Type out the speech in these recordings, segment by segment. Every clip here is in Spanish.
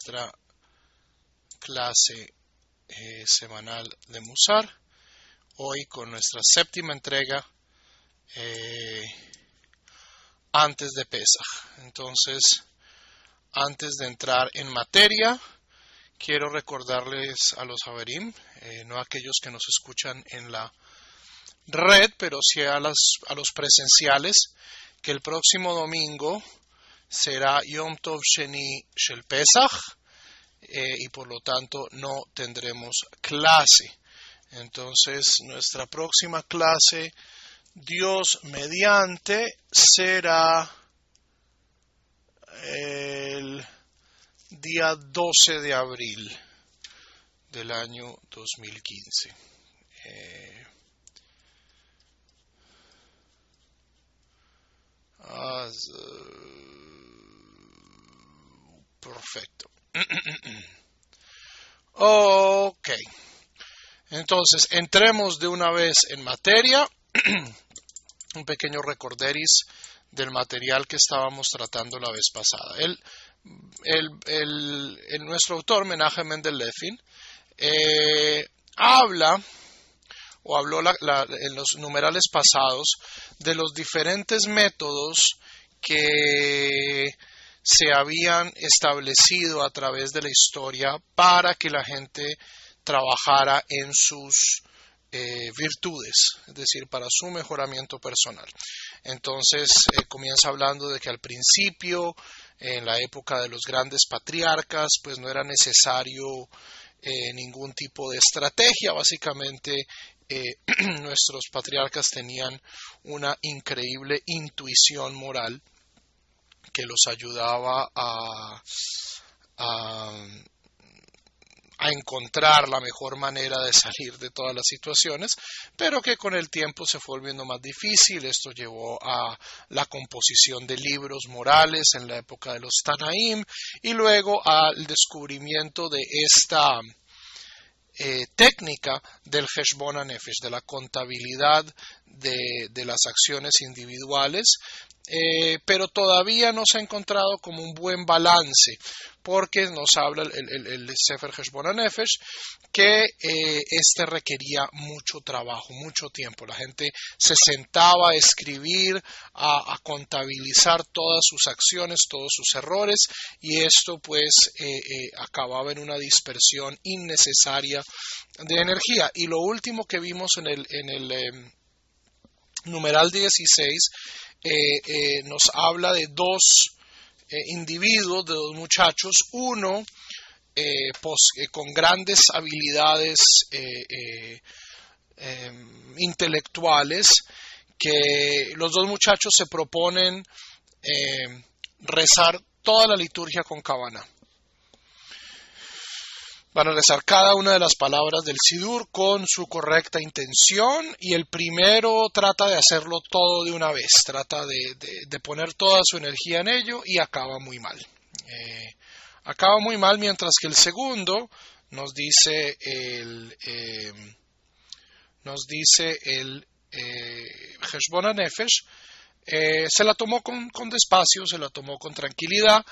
nuestra clase semanal de Musar, hoy con nuestra séptima entrega antes de Pesaj. Entonces, antes de entrar en materia, quiero recordarles a los Haverim, no a aquellos que nos escuchan en la red, pero sí a los presenciales, que el próximo domingo será Yom Tov Sheni Shel Pesach, y por lo tanto no tendremos clase. Entonces nuestra próxima clase, Dios mediante, será el día 12 de abril del año 2015. Perfecto. Ok. Entonces, entremos de una vez en materia. Un pequeño recorderis del material que estábamos tratando la vez pasada. Nuestro autor, Menachem Mendel Levin, habló en los numerales pasados de los diferentes métodos que se habían establecido a través de la historia para que la gente trabajara en sus virtudes, es decir, para su mejoramiento personal. Entonces comienza hablando de que al principio, en la época de los grandes patriarcas, pues no era necesario ningún tipo de estrategia. Básicamente nuestros patriarcas tenían una increíble intuición moral que los ayudaba a encontrar la mejor manera de salir de todas las situaciones, pero que con el tiempo se fue volviendo más difícil. Esto llevó a la composición de libros morales en la época de los Tanaim y luego al descubrimiento de esta técnica del Heshbon HaNefesh, de la contabilidad de las acciones individuales, pero todavía no se ha encontrado como un buen balance, porque nos habla el Sefer Heshbon HaNefesh que este requería mucho trabajo, mucho tiempo. La gente se sentaba a escribir, a contabilizar todas sus acciones, todos sus errores, y esto pues acababa en una dispersión innecesaria de energía. Y lo último que vimos en el numeral 16 nos habla de dos individuos, de dos muchachos, uno con grandes habilidades intelectuales, que los dos muchachos se proponen rezar toda la liturgia con Kavaná. Van a rezar cada una de las palabras del Sidur con su correcta intención, y el primero trata de hacerlo todo de una vez, trata de poner toda su energía en ello y acaba muy mal. Mientras que el segundo nos dice el Heshbon HaNefesh, se la tomó con despacio, se la tomó con tranquilidad.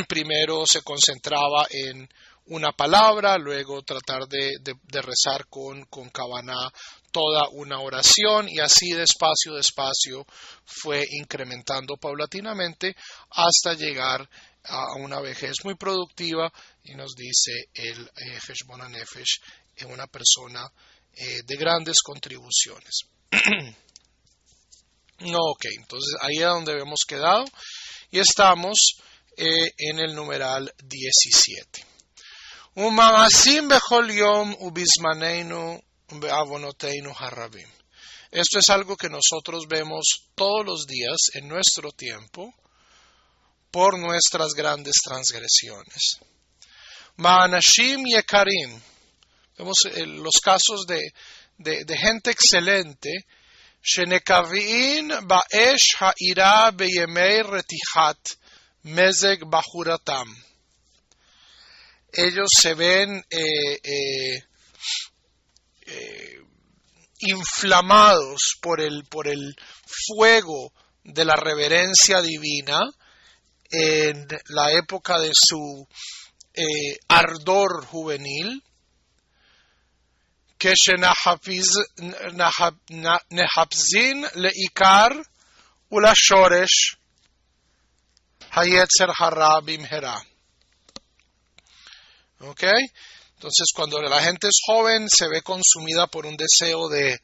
Primero se concentraba en una palabra, luego tratar de rezar con Kavaná toda una oración, y así despacio fue incrementando paulatinamente hasta llegar a una vejez muy productiva, y nos dice el Heshbon HaNefesh, una persona de grandes contribuciones. No, ok, entonces ahí es donde hemos quedado y estamos en el numeral 17. Uma'asim bechol yom ubizmaneinu be'avonoteinu harabim. Esto es algo que nosotros vemos todos los días en nuestro tiempo por nuestras grandes transgresiones. Ma'anashim yekarim. Vemos los casos de gente excelente. Shenekaviin ba'esh ha'ira beyemei retichat mezeg bajuratam. Ellos se ven inflamados por el fuego de la reverencia divina en la época de su ardor juvenil, כשנחפזין לעיקר ולשורש היצר הרע במהרה. ¿Ok? Entonces, cuando la gente es joven, se ve consumida por un deseo de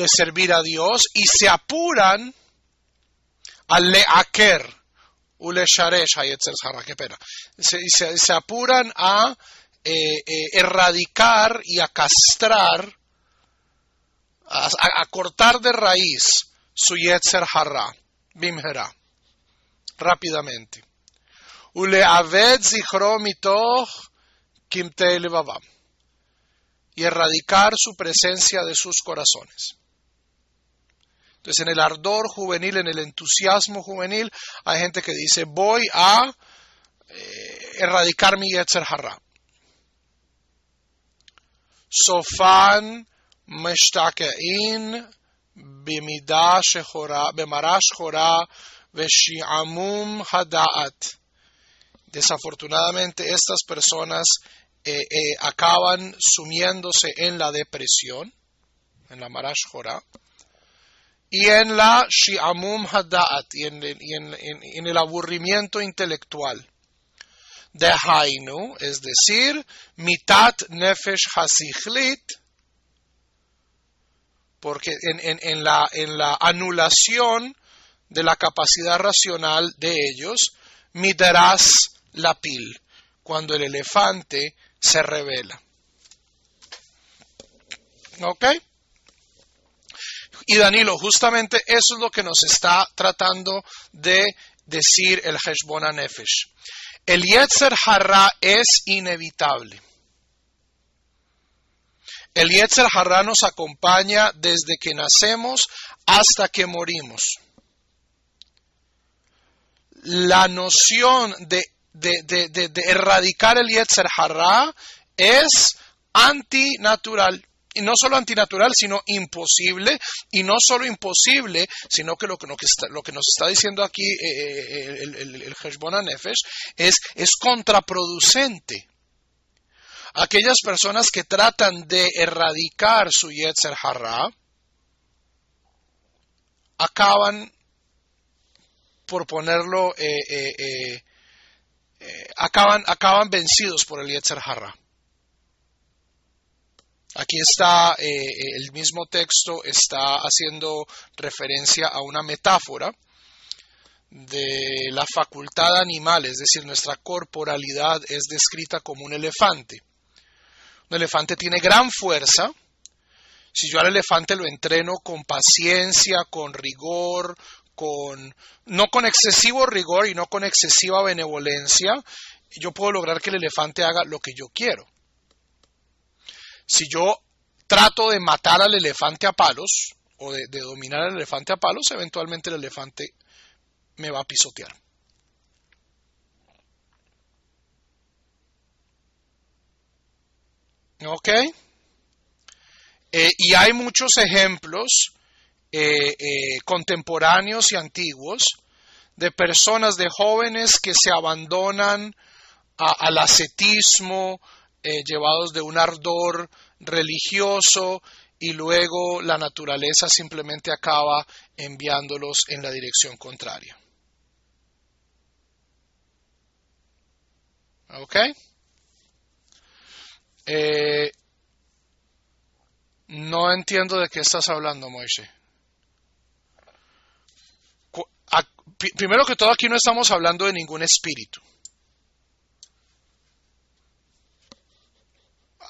servir a Dios y se apuran a leaker, ulesharesh hayetzer harra, qué pena. Se apuran a erradicar y a castrar, a cortar de raíz su yetzer harra, bimhera, rápidamente. Uleaved zichro mitoch kimtei levavam, y erradicar su presencia de sus corazones. Entonces, en el ardor juvenil, en el entusiasmo juvenil, hay gente que dice, voy a erradicar mi yetzer harra. Sofan meshtakein bimida shechora, bemarash chora veshi'amum hadaat. Desafortunadamente, estas personas acaban sumiéndose en la depresión, en la marash chora, y en la shi'amum hadaat, y en el aburrimiento intelectual. Dehainu, es decir, mitat nefesh hasichlit, porque en la anulación de la capacidad racional de ellos, midaras la pil, cuando el elefante se revela. ¿Ok? Y Danilo, justamente eso es lo que nos está tratando de decir el Heshbon HaNefesh. El Yetzer Harra es inevitable. El Yetzer Harra nos acompaña desde que nacemos hasta que morimos. La noción de erradicar el Yetzer Harra es antinatural. Y no solo antinatural, sino imposible. Y no solo imposible, sino que lo que nos está diciendo aquí el Heshbon HaNefesh es contraproducente. Aquellas personas que tratan de erradicar su Yetzer Harra acaban, por ponerlo, acaban vencidos por el Yetzer Harra. Aquí está, el mismo texto está haciendo referencia a una metáfora de la facultad animal, es decir, nuestra corporalidad es descrita como un elefante. Un elefante tiene gran fuerza. Si yo al elefante lo entreno con paciencia, con rigor, no con excesivo rigor y no con excesiva benevolencia, yo puedo lograr que el elefante haga lo que yo quiero. Si yo trato de matar al elefante a palos o de dominar al elefante a palos, eventualmente el elefante me va a pisotear. ¿Ok? Y hay muchos ejemplos contemporáneos y antiguos de personas, de jóvenes que se abandonan al ascetismo, llevados de un ardor religioso, y luego la naturaleza simplemente acaba enviándolos en la dirección contraria. ¿Ok? No entiendo de qué estás hablando, Moishe. Primero que todo, aquí no estamos hablando de ningún espíritu.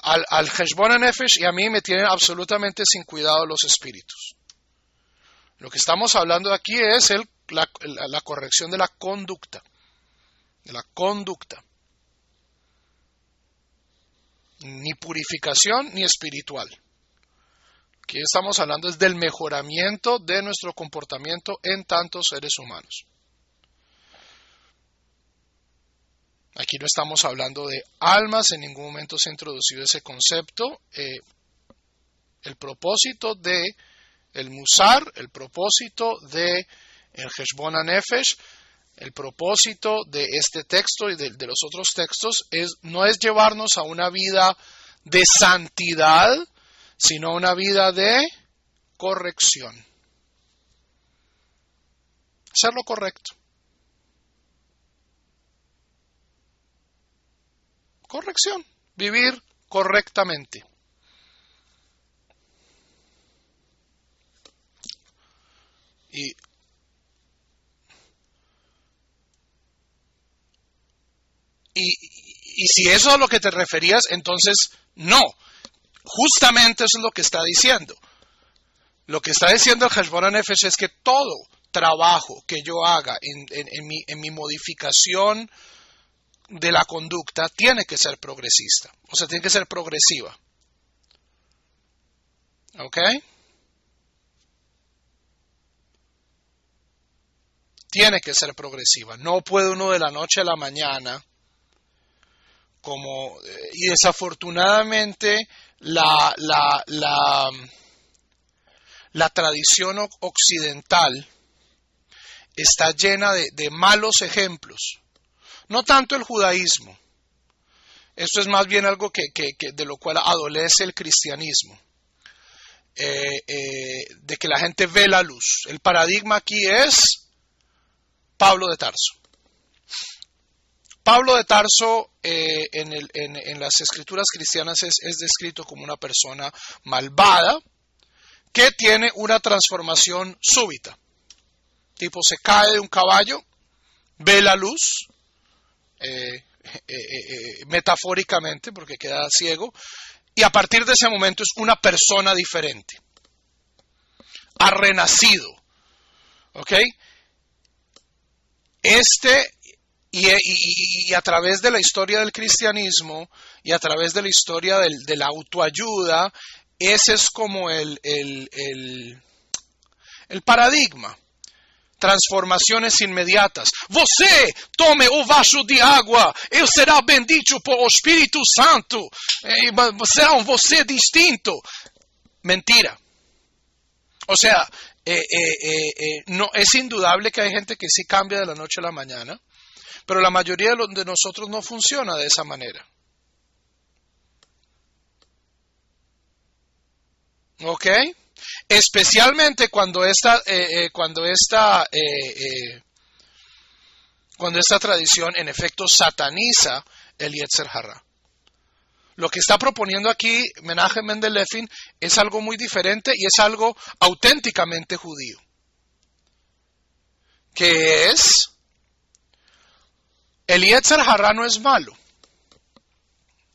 Al Heshbon HaNefesh y a mí me tienen absolutamente sin cuidado los espíritus. Lo que estamos hablando aquí es la corrección de la conducta. De la conducta. Ni purificación ni espiritual. Aquí estamos hablando es del mejoramiento de nuestro comportamiento en tantos seres humanos. Aquí no estamos hablando de almas, en ningún momento se ha introducido ese concepto. El propósito de el Musar, el propósito de el Heshbon HaNefesh El propósito de este texto y de los otros textos no es llevarnos a una vida de santidad, sino una vida de corrección. Hacer lo correcto. Corrección. Vivir correctamente. Y si eso es a lo que te referías, entonces no. Justamente eso es lo que está diciendo. Lo que está diciendo el Heshbon HaNefesh es que todo trabajo que yo haga en mi modificación de la conducta tiene que ser progresista. O sea, tiene que ser progresiva. ¿Ok? Tiene que ser progresiva. No puede uno de la noche a la mañana, y desafortunadamente la tradición occidental está llena de malos ejemplos. No tanto el judaísmo. Esto es más bien algo de lo cual adolece el cristianismo. De que la gente ve la luz. El paradigma aquí es Pablo de Tarso. Pablo de Tarso en las escrituras cristianas es descrito como una persona malvada que tiene una transformación súbita. Tipo se cae de un caballo, ve la luz, metafóricamente porque queda ciego, y a partir de ese momento es una persona diferente. Ha renacido. ¿Ok? Y a través de la historia del cristianismo y a través de la historia de la autoayuda, ese es como el paradigma. Transformaciones inmediatas. Você tome o vaso de água, eu será bendito por o Espírito Santo, será un você distinto. Mentira. O sea, no, es indudable que hay gente que sí cambia de la noche a la mañana, pero la mayoría de nosotros no funciona de esa manera. ¿Ok? Especialmente cuando esta tradición en efecto sataniza el Yetzer Hará. Lo que está proponiendo aquí Menachem Mendel Levin es algo muy diferente y es algo auténticamente judío. Que es, el Yetzer Hará no es malo.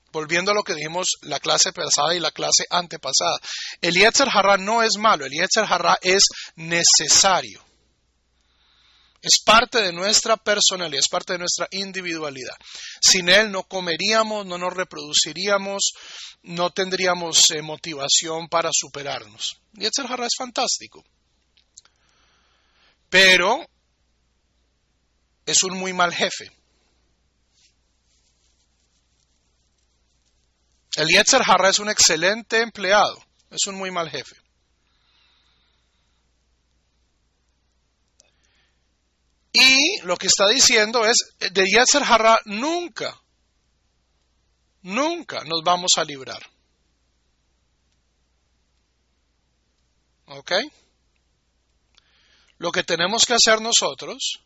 Volviendo a lo que dijimos la clase pasada y la clase antepasada. El Yetzer Hará no es malo, el Yetzer Hará es necesario. Es parte de nuestra personalidad, es parte de nuestra individualidad. Sin él no comeríamos, no nos reproduciríamos, no tendríamos motivación para superarnos. Yetzer Hará es fantástico. Pero es un muy mal jefe. El Yetzer Hará es un excelente empleado, es un muy mal jefe. Y lo que está diciendo es, de Yetzer Hará nunca nos vamos a librar. ¿Ok? Lo que tenemos que hacer nosotros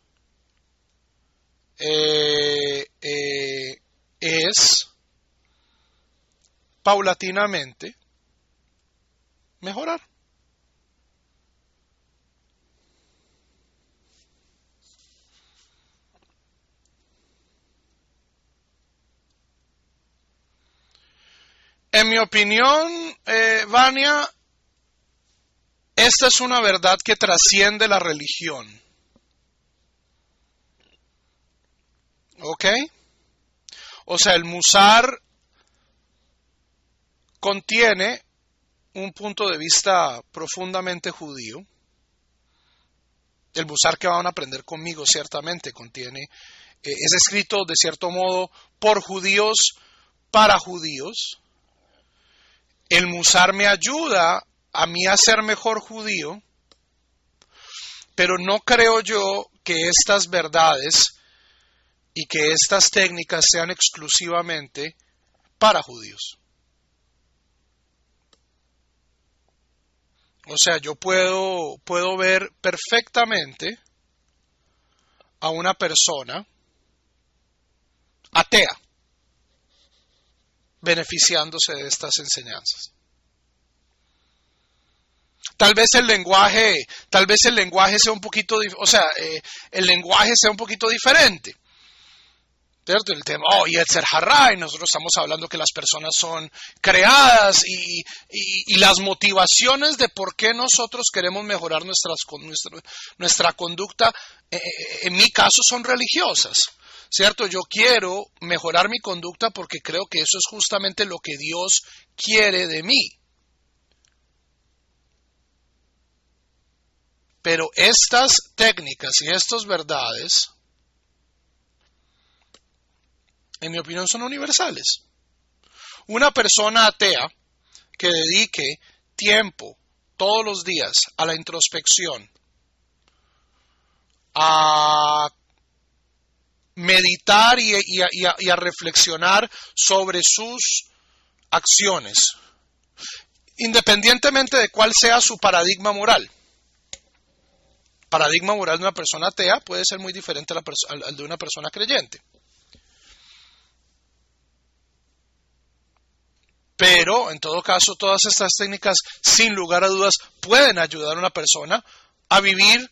es paulatinamente mejorar. En mi opinión, Vania, esta es una verdad que trasciende la religión. ¿Ok? O sea, el Musar contiene un punto de vista profundamente judío. El Musar que van a aprender conmigo ciertamente contiene, es escrito de cierto modo por judíos para judíos. El Musar me ayuda a mí a ser mejor judío, pero no creo yo que estas verdades y que estas técnicas sean exclusivamente para judíos. O sea, yo puedo ver perfectamente a una persona atea beneficiándose de estas enseñanzas. Tal vez el lenguaje sea un poquito, el lenguaje sea un poquito diferente. ¿Cierto? El tema, Yetzer Hará, y nosotros estamos hablando que las personas son creadas y las motivaciones de por qué nosotros queremos mejorar nuestra conducta, en mi caso son religiosas. ¿Cierto? Yo quiero mejorar mi conducta porque creo que eso es justamente lo que Dios quiere de mí. Pero estas técnicas y estas verdades, en mi opinión, son universales. Una persona atea que dedique tiempo todos los días a la introspección, a meditar y a reflexionar sobre sus acciones, independientemente de cuál sea su paradigma moral. El paradigma moral de una persona atea puede ser muy diferente al de una persona creyente. Pero, en todo caso, todas estas técnicas, sin lugar a dudas, pueden ayudar a una persona a vivir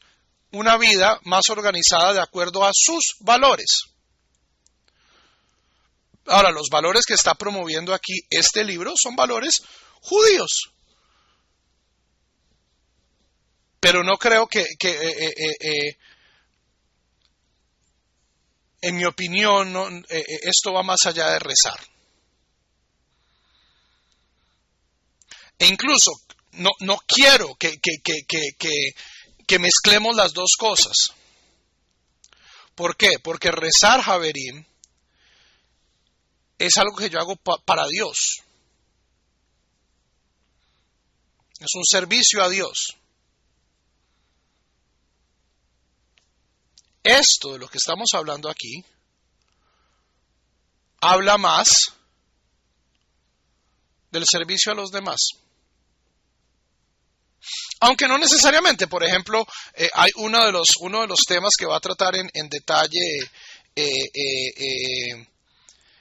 una vida más organizada de acuerdo a sus valores. Ahora, los valores que está promoviendo aquí este libro son valores judíos. Pero no creo que en mi opinión, esto va más allá de rezar. E incluso no quiero que mezclemos las dos cosas. ¿Por qué? Porque rezar, Javerim, es algo que yo hago para Dios. Es un servicio a Dios. Esto de lo que estamos hablando aquí habla más del servicio a los demás. Aunque no necesariamente, por ejemplo, hay uno de los temas que va a tratar en detalle el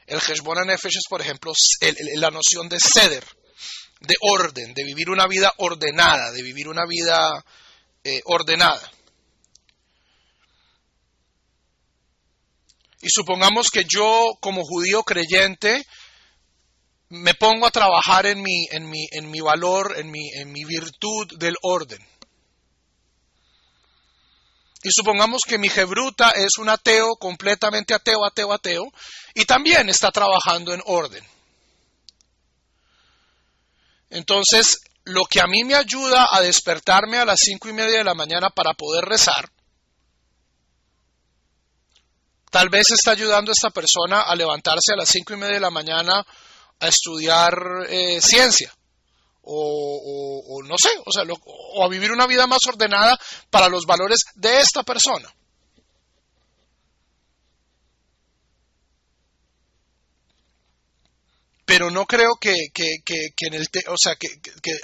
Heshbon HaNefesh es, por ejemplo, la noción de seder, de orden, de vivir una vida ordenada, de vivir una vida ordenada. Y supongamos que yo, como judío creyente, me pongo a trabajar en mi valor, en mi virtud del orden. Y supongamos que mi jebruta es un ateo, completamente ateo, y también está trabajando en orden. Entonces, lo que a mí me ayuda a despertarme a las 5:30 de la mañana para poder rezar, tal vez está ayudando a esta persona a levantarse a las 5:30 de la mañana a estudiar ciencia, o no sé, o a vivir una vida más ordenada para los valores de esta persona. Pero no creo que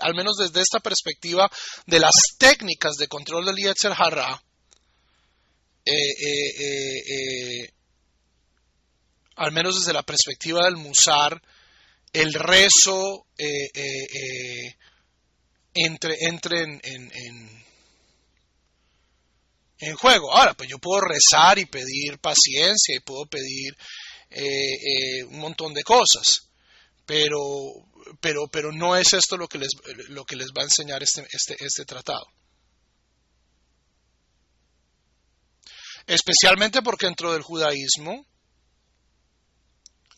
al menos desde esta perspectiva de las técnicas de control del Yetzer Hará, al menos desde la perspectiva del Musar, el rezo entre en juego. Ahora, pues yo puedo rezar y pedir paciencia y puedo pedir un montón de cosas, pero no es esto lo que les va a enseñar este tratado. Especialmente porque dentro del judaísmo,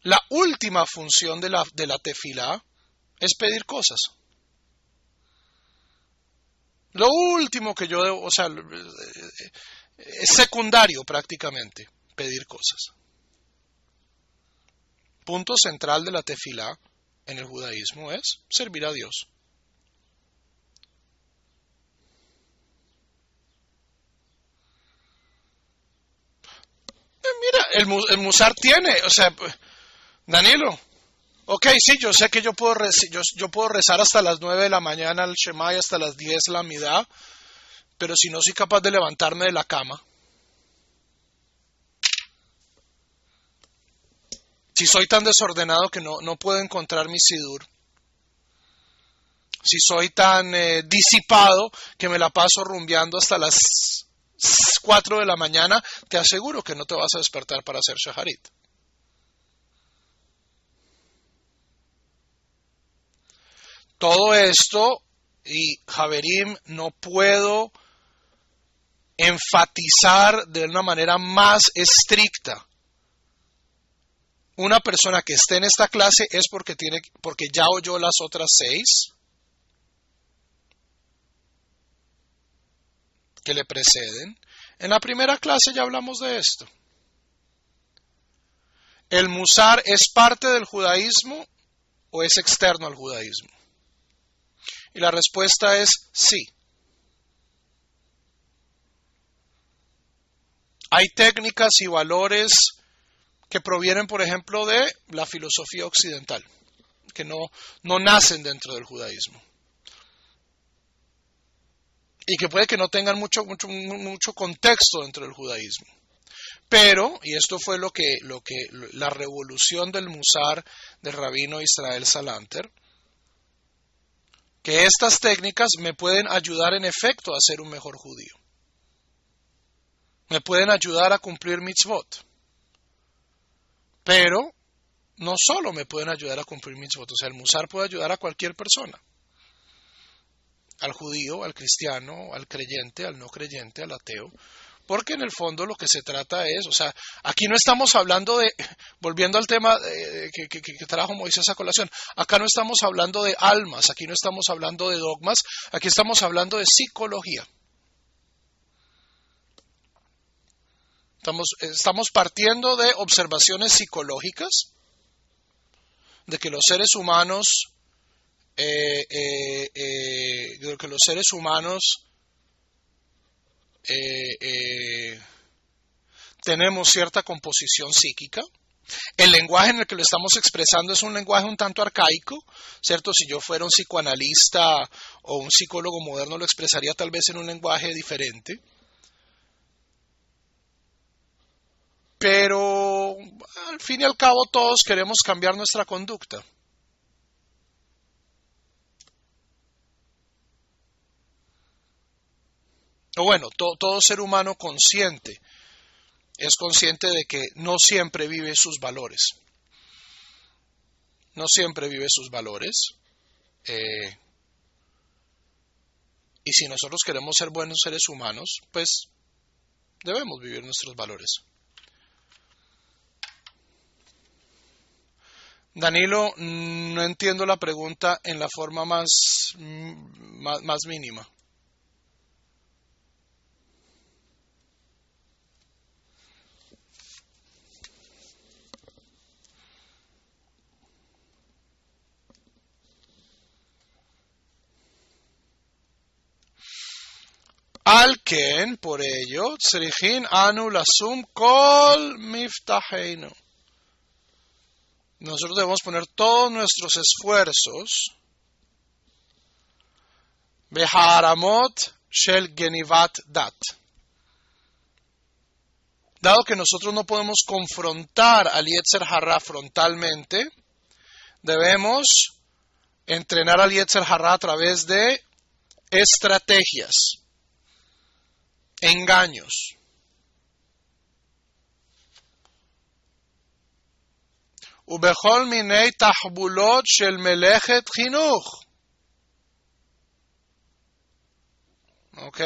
la última función de la tefilá es pedir cosas. Lo último que yo debo, es secundario prácticamente, pedir cosas. Punto central de la tefilá en el judaísmo es servir a Dios. el Musar tiene, o sea, Danilo, ok, sí, yo sé que yo puedo rezar hasta las 9 de la mañana el Shema y hasta las 10 la Midá, pero si no soy capaz de levantarme de la cama, si soy tan desordenado que no puedo encontrar mi sidur, si soy tan disipado que me la paso rumbeando hasta las 4 de la mañana, te aseguro que no te vas a despertar para hacer shaharit. Todo esto, y Javerim, no puedo enfatizar de una manera más estricta. Una persona que esté en esta clase es porque ya oyó las otras 6 que le preceden. En la primera clase ya hablamos de esto. ¿El Musar es parte del judaísmo o es externo al judaísmo? Y la respuesta es sí. Hay técnicas y valores que provienen, por ejemplo, de la filosofía occidental, que no nacen dentro del judaísmo. Y que puede que no tengan mucho contexto dentro del judaísmo. Pero, y esto fue la revolución del Musar del rabino Israel Salanter, que estas técnicas me pueden ayudar en efecto a ser un mejor judío. Me pueden ayudar a cumplir mitzvot. Pero no solo me pueden ayudar a cumplir mitzvot, o sea, el Musar puede ayudar a cualquier persona. Al judío, al cristiano, al creyente, al no creyente, al ateo. Porque en el fondo lo que se trata es, o sea, aquí no estamos hablando de, volviendo al tema que trajo Moisés a colación, acá no estamos hablando de almas, aquí no estamos hablando de dogmas, aquí estamos hablando de psicología. Estamos partiendo de observaciones psicológicas, de que los seres humanos, tenemos cierta composición psíquica. El lenguaje en el que lo estamos expresando es un lenguaje un tanto arcaico, ¿cierto? Si yo fuera un psicoanalista o un psicólogo moderno lo expresaría tal vez en un lenguaje diferente. Pero al fin y al cabo todos queremos cambiar nuestra conducta. O bueno, todo ser humano consciente es consciente de que no siempre vive sus valores. No siempre vive sus valores. Y si nosotros queremos ser buenos seres humanos, pues debemos vivir nuestros valores. Danilo, no entiendo la pregunta en la forma más mínima. Alken, por ello, tzrichin anu lasum kol miftaheinu. Nosotros debemos poner todos nuestros esfuerzos beharamot shel genivat dat. Dado que nosotros no podemos confrontar al Yetzer Hará frontalmente, debemos entrenar al Yetzer Hará a través de estrategias, engaños. Ubechol minei tahbulot shel melechet chinuch. ¿Ok?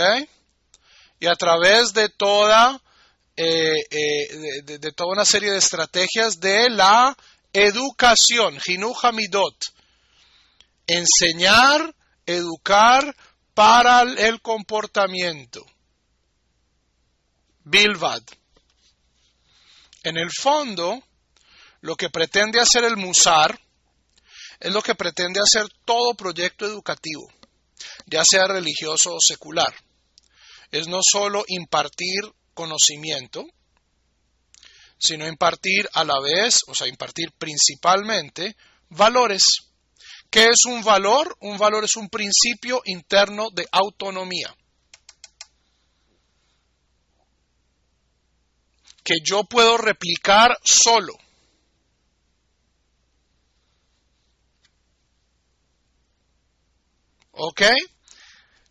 Y a través de toda una serie de estrategias de la educación, chinuch hamidot. Enseñar, educar para el comportamiento. Bilvad. En el fondo, lo que pretende hacer el Musar es lo que pretende hacer todo proyecto educativo, ya sea religioso o secular. Es no solo impartir conocimiento, sino impartir a la vez, o sea, impartir principalmente valores. ¿Qué es un valor? Un valor es un principio interno de autonomía, que yo puedo replicar solo. ¿Ok?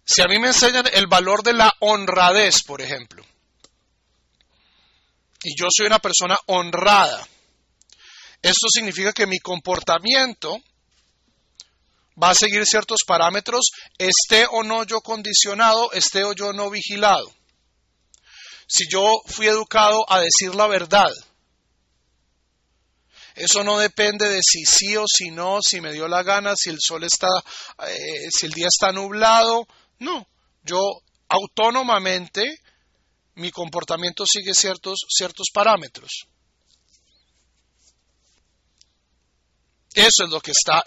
Si a mí me enseñan el valor de la honradez, por ejemplo, y yo soy una persona honrada, esto significa que mi comportamiento va a seguir ciertos parámetros, esté o no yo condicionado, esté o yo no vigilado. Si yo fui educado a decir la verdad, eso no depende de si sí o si no, si me dio la gana, si el sol está, si el día está nublado. No, yo autónomamente, mi comportamiento sigue ciertos parámetros. Eso es lo que estamos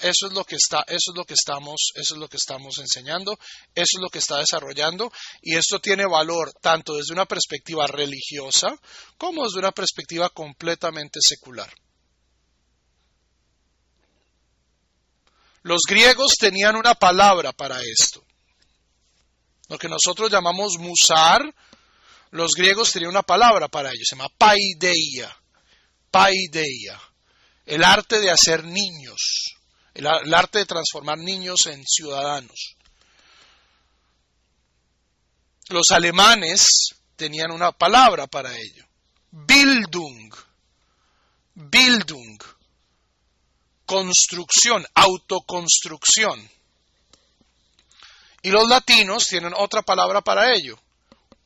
enseñando, eso es lo que está desarrollando, y esto tiene valor tanto desde una perspectiva religiosa como desde una perspectiva completamente secular. Los griegos tenían una palabra para esto. Lo que nosotros llamamos musar, los griegos tenían una palabra para ello, se llama paideia. Paideia. El arte de hacer niños, el arte de transformar niños en ciudadanos. Los alemanes tenían una palabra para ello. Bildung. Bildung. Construcción, autoconstrucción. Y los latinos tienen otra palabra para ello.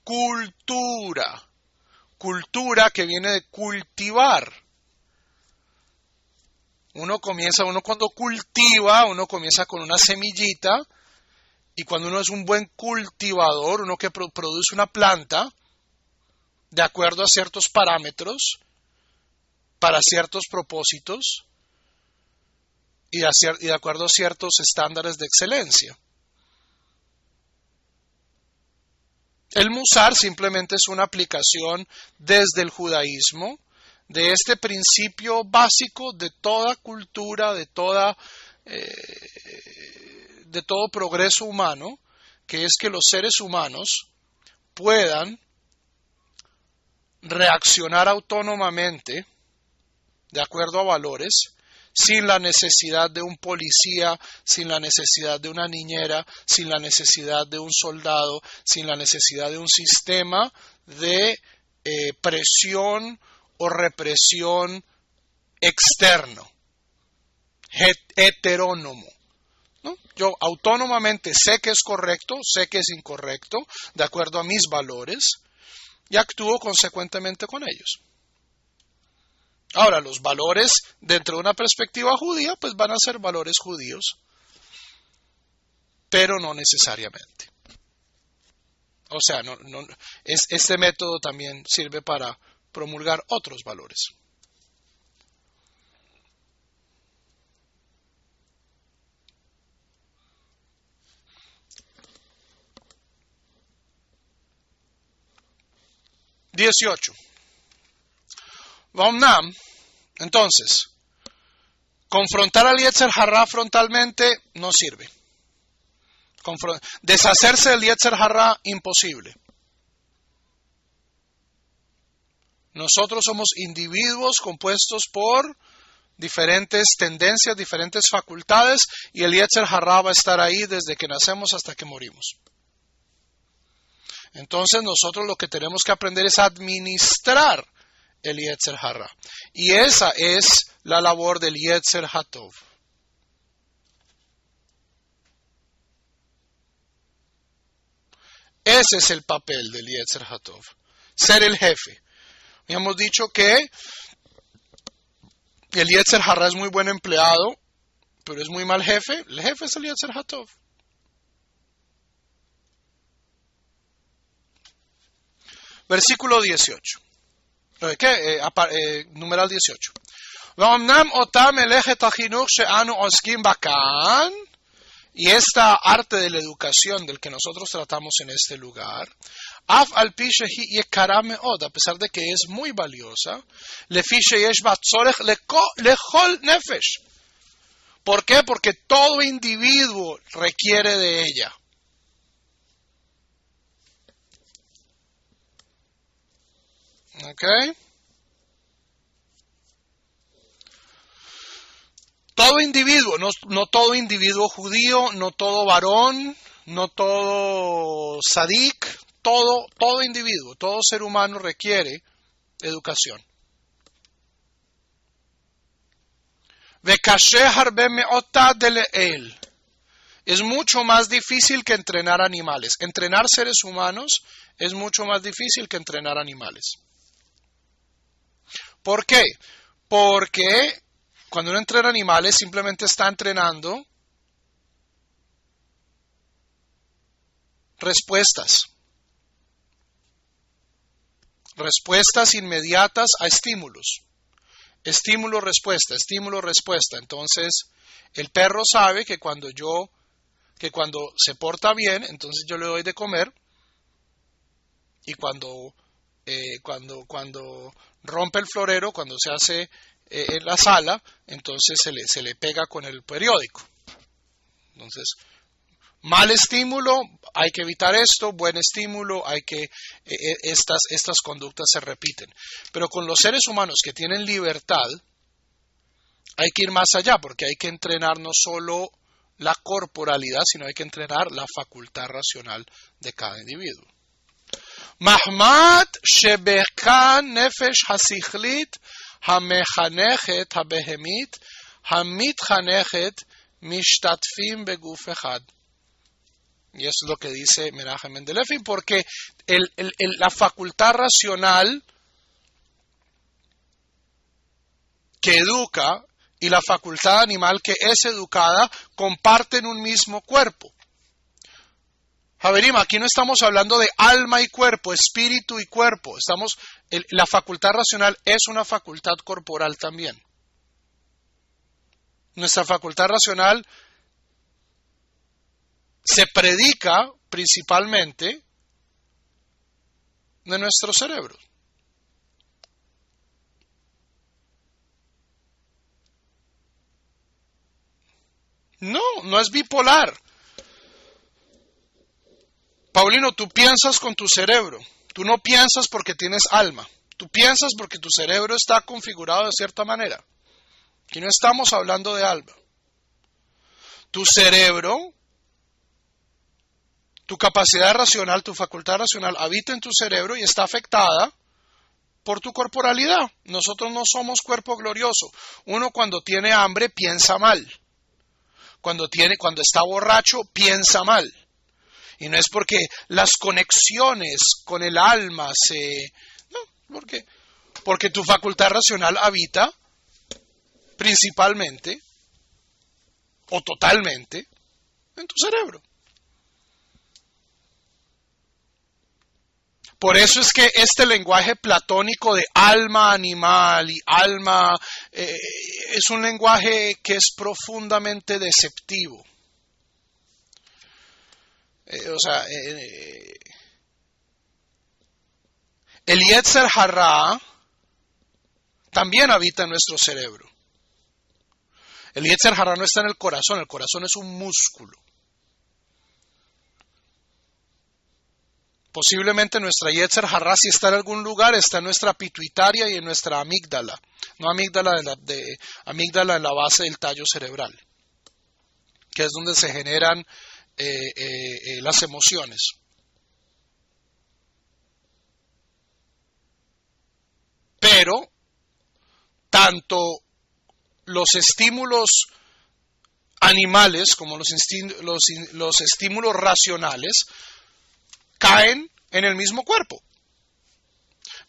Cultura. Cultura que viene de cultivar. Uno cuando cultiva, uno comienza con una semillita, y cuando uno es un buen cultivador, uno que produce una planta, de acuerdo a ciertos parámetros, para ciertos propósitos, y de acuerdo a ciertos estándares de excelencia. El musar simplemente es una aplicación desde el judaísmo de este principio básico de toda cultura, de todo progreso humano, que es que los seres humanos puedan reaccionar autónomamente de acuerdo a valores, sin la necesidad de un policía, sin la necesidad de una niñera, sin la necesidad de un soldado, sin la necesidad de un sistema de presión o represión externo, heterónomo, ¿no? Yo autónomamente sé que es correcto, sé que es incorrecto, de acuerdo a mis valores, y actúo consecuentemente con ellos. Ahora, los valores dentro de una perspectiva judía, pues van a ser valores judíos, pero no necesariamente. O sea, este método también sirve para promulgar otros valores. Vamnam, entonces, confrontar al Yetzer Hará frontalmente no sirve. Deshacerse del Yetzer Hará, imposible. Nosotros somos individuos compuestos por diferentes tendencias, diferentes facultades, y el Yetzer Hará va a estar ahí desde que nacemos hasta que morimos. Entonces nosotros lo que tenemos que aprender es administrar el Yetzer Hará. Y esa es la labor del Yetzer Hatov. Ese es el papel del Yetzer Hatov. Ser el jefe. Hemos dicho que el Yetzer Hará es muy buen empleado, pero es muy mal jefe. El jefe es el Yetzer Hatov. Versículo 18. Numeral 18. Y esta arte de la educación del que nosotros tratamos en este lugar, Af al pi shehi yekara meod, a pesar de que es muy valiosa, lefi sheyesh ba tzorech lechol nefesh. ¿Por qué? Porque todo individuo requiere de ella. ¿Ok? Todo individuo, no todo individuo judío, no todo varón, no todo sadik, todo individuo, todo ser humano requiere educación. Es mucho más difícil que entrenar animales. Entrenar seres humanos es mucho más difícil que entrenar animales. ¿Por qué? Porque cuando uno entrena animales simplemente está entrenando respuestas inmediatas a estímulos. Estímulo, respuesta. Entonces, el perro sabe que cuando se porta bien, entonces yo le doy de comer, y cuando rompe el florero, cuando se hace en la sala, entonces se le pega con el periódico. Entonces, mal estímulo, hay que evitar esto. Buen estímulo, estas conductas se repiten. Pero con los seres humanos que tienen libertad, hay que ir más allá, porque hay que entrenar no solo la corporalidad, sino hay que entrenar la facultad racional de cada individuo. Mahmat shebeka nefesh hasichlit hamechanechet habehemit hamitchanechet mishtatfim beguf echad. Y eso es lo que dice Menachem Mendeleev, porque la facultad racional que educa y la facultad animal que es educada comparten un mismo cuerpo. Javerim, aquí no estamos hablando de alma y cuerpo, espíritu y cuerpo. La facultad racional es una facultad corporal también. Nuestra facultad racional se predica principalmente de nuestro cerebro. No es bipolar. Paulino, tú piensas con tu cerebro. Tú no piensas porque tienes alma. Tú piensas porque tu cerebro está configurado de cierta manera. Aquí no estamos hablando de alma. Tu cerebro, tu capacidad racional, tu facultad racional habita en tu cerebro y está afectada por tu corporalidad. Nosotros no somos cuerpo glorioso. Uno cuando tiene hambre piensa mal. Cuando está borracho piensa mal. Y no es porque las conexiones con el alma porque tu facultad racional habita principalmente o totalmente en tu cerebro. Por eso es que este lenguaje platónico de alma animal y alma es un lenguaje que es profundamente deceptivo. El Yetzer Hará también habita en nuestro cerebro. El Yetzer Hará no está en el corazón es un músculo. Posiblemente nuestra Yetzer Hará, si está en algún lugar, está en nuestra pituitaria y en nuestra amígdala. No amígdala amígdala en la base del tallo cerebral, que es donde se generan las emociones. Pero tanto los estímulos animales como los estímulos racionales caen en el mismo cuerpo.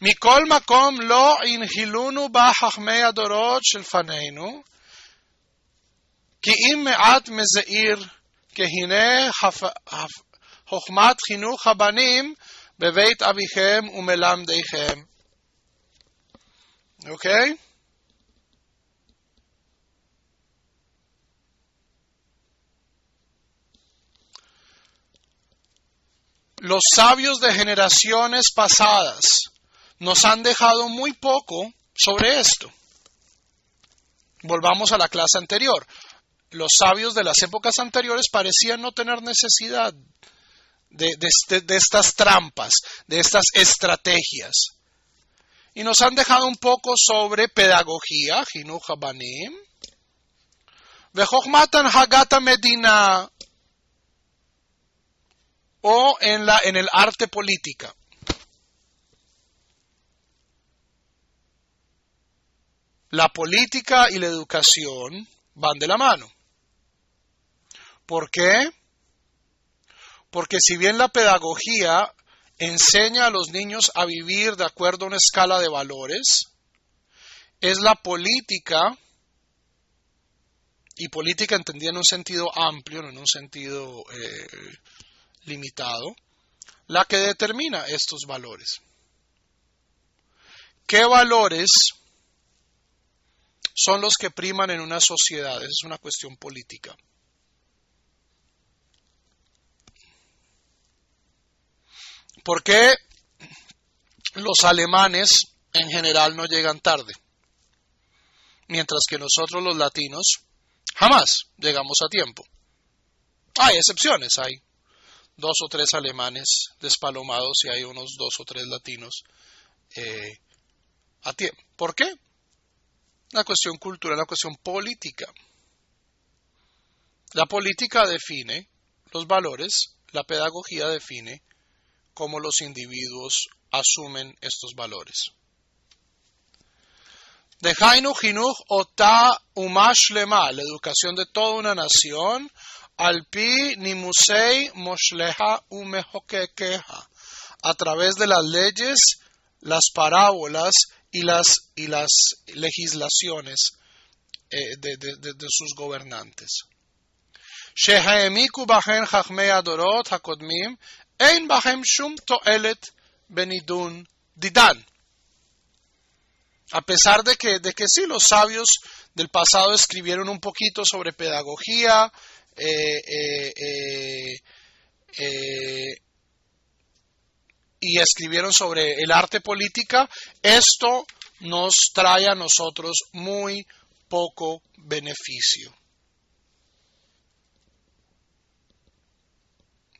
Mikol makom lo inhilunu ba chachmei adorot shel faneinu ki im me'at mezeir kehine chochmat chinuch habanim bebeit avichem umelamdeichem. ¿Ok? Los sabios de generaciones pasadas nos han dejado muy poco sobre esto. Volvamos a la clase anterior. Los sabios de las épocas anteriores parecían no tener necesidad de estas trampas, de estas estrategias. Y nos han dejado un poco sobre pedagogía, Hinuch Habanim, Vejochmatan Hagata Medina, o en el arte política. La política y la educación van de la mano. ¿Por qué? Porque si bien la pedagogía enseña a los niños a vivir de acuerdo a una escala de valores, es la política, y política entendida en un sentido amplio, no en un sentido limitado, la que determina estos valores. ¿Qué valores son los que priman en una sociedad? Esa es una cuestión política. ¿Por qué los alemanes en general no llegan tarde? Mientras que nosotros los latinos jamás llegamos a tiempo. Hay excepciones, hay 2 o 3 alemanes despalomados y hay unos 2 o 3 latinos a tiempo. ¿Por qué? Una cuestión cultural, una cuestión política. La política define los valores, la pedagogía define cómo los individuos asumen estos valores. Dejainu Hinuch Ota Umash Lema, la educación de toda una nación, Alpi Nimusei Moshleha Umehokekeha, a través de las leyes, las parábolas y las legislaciones de sus gobernantes. Shehaemiku Bahen Chachmei Adorot Hakodmim Ein Bahem Shum Toelet Benidun Didan. A pesar de que sí, los sabios del pasado escribieron un poquito sobre pedagogía, y escribieron sobre el arte política, esto nos trae a nosotros muy poco beneficio.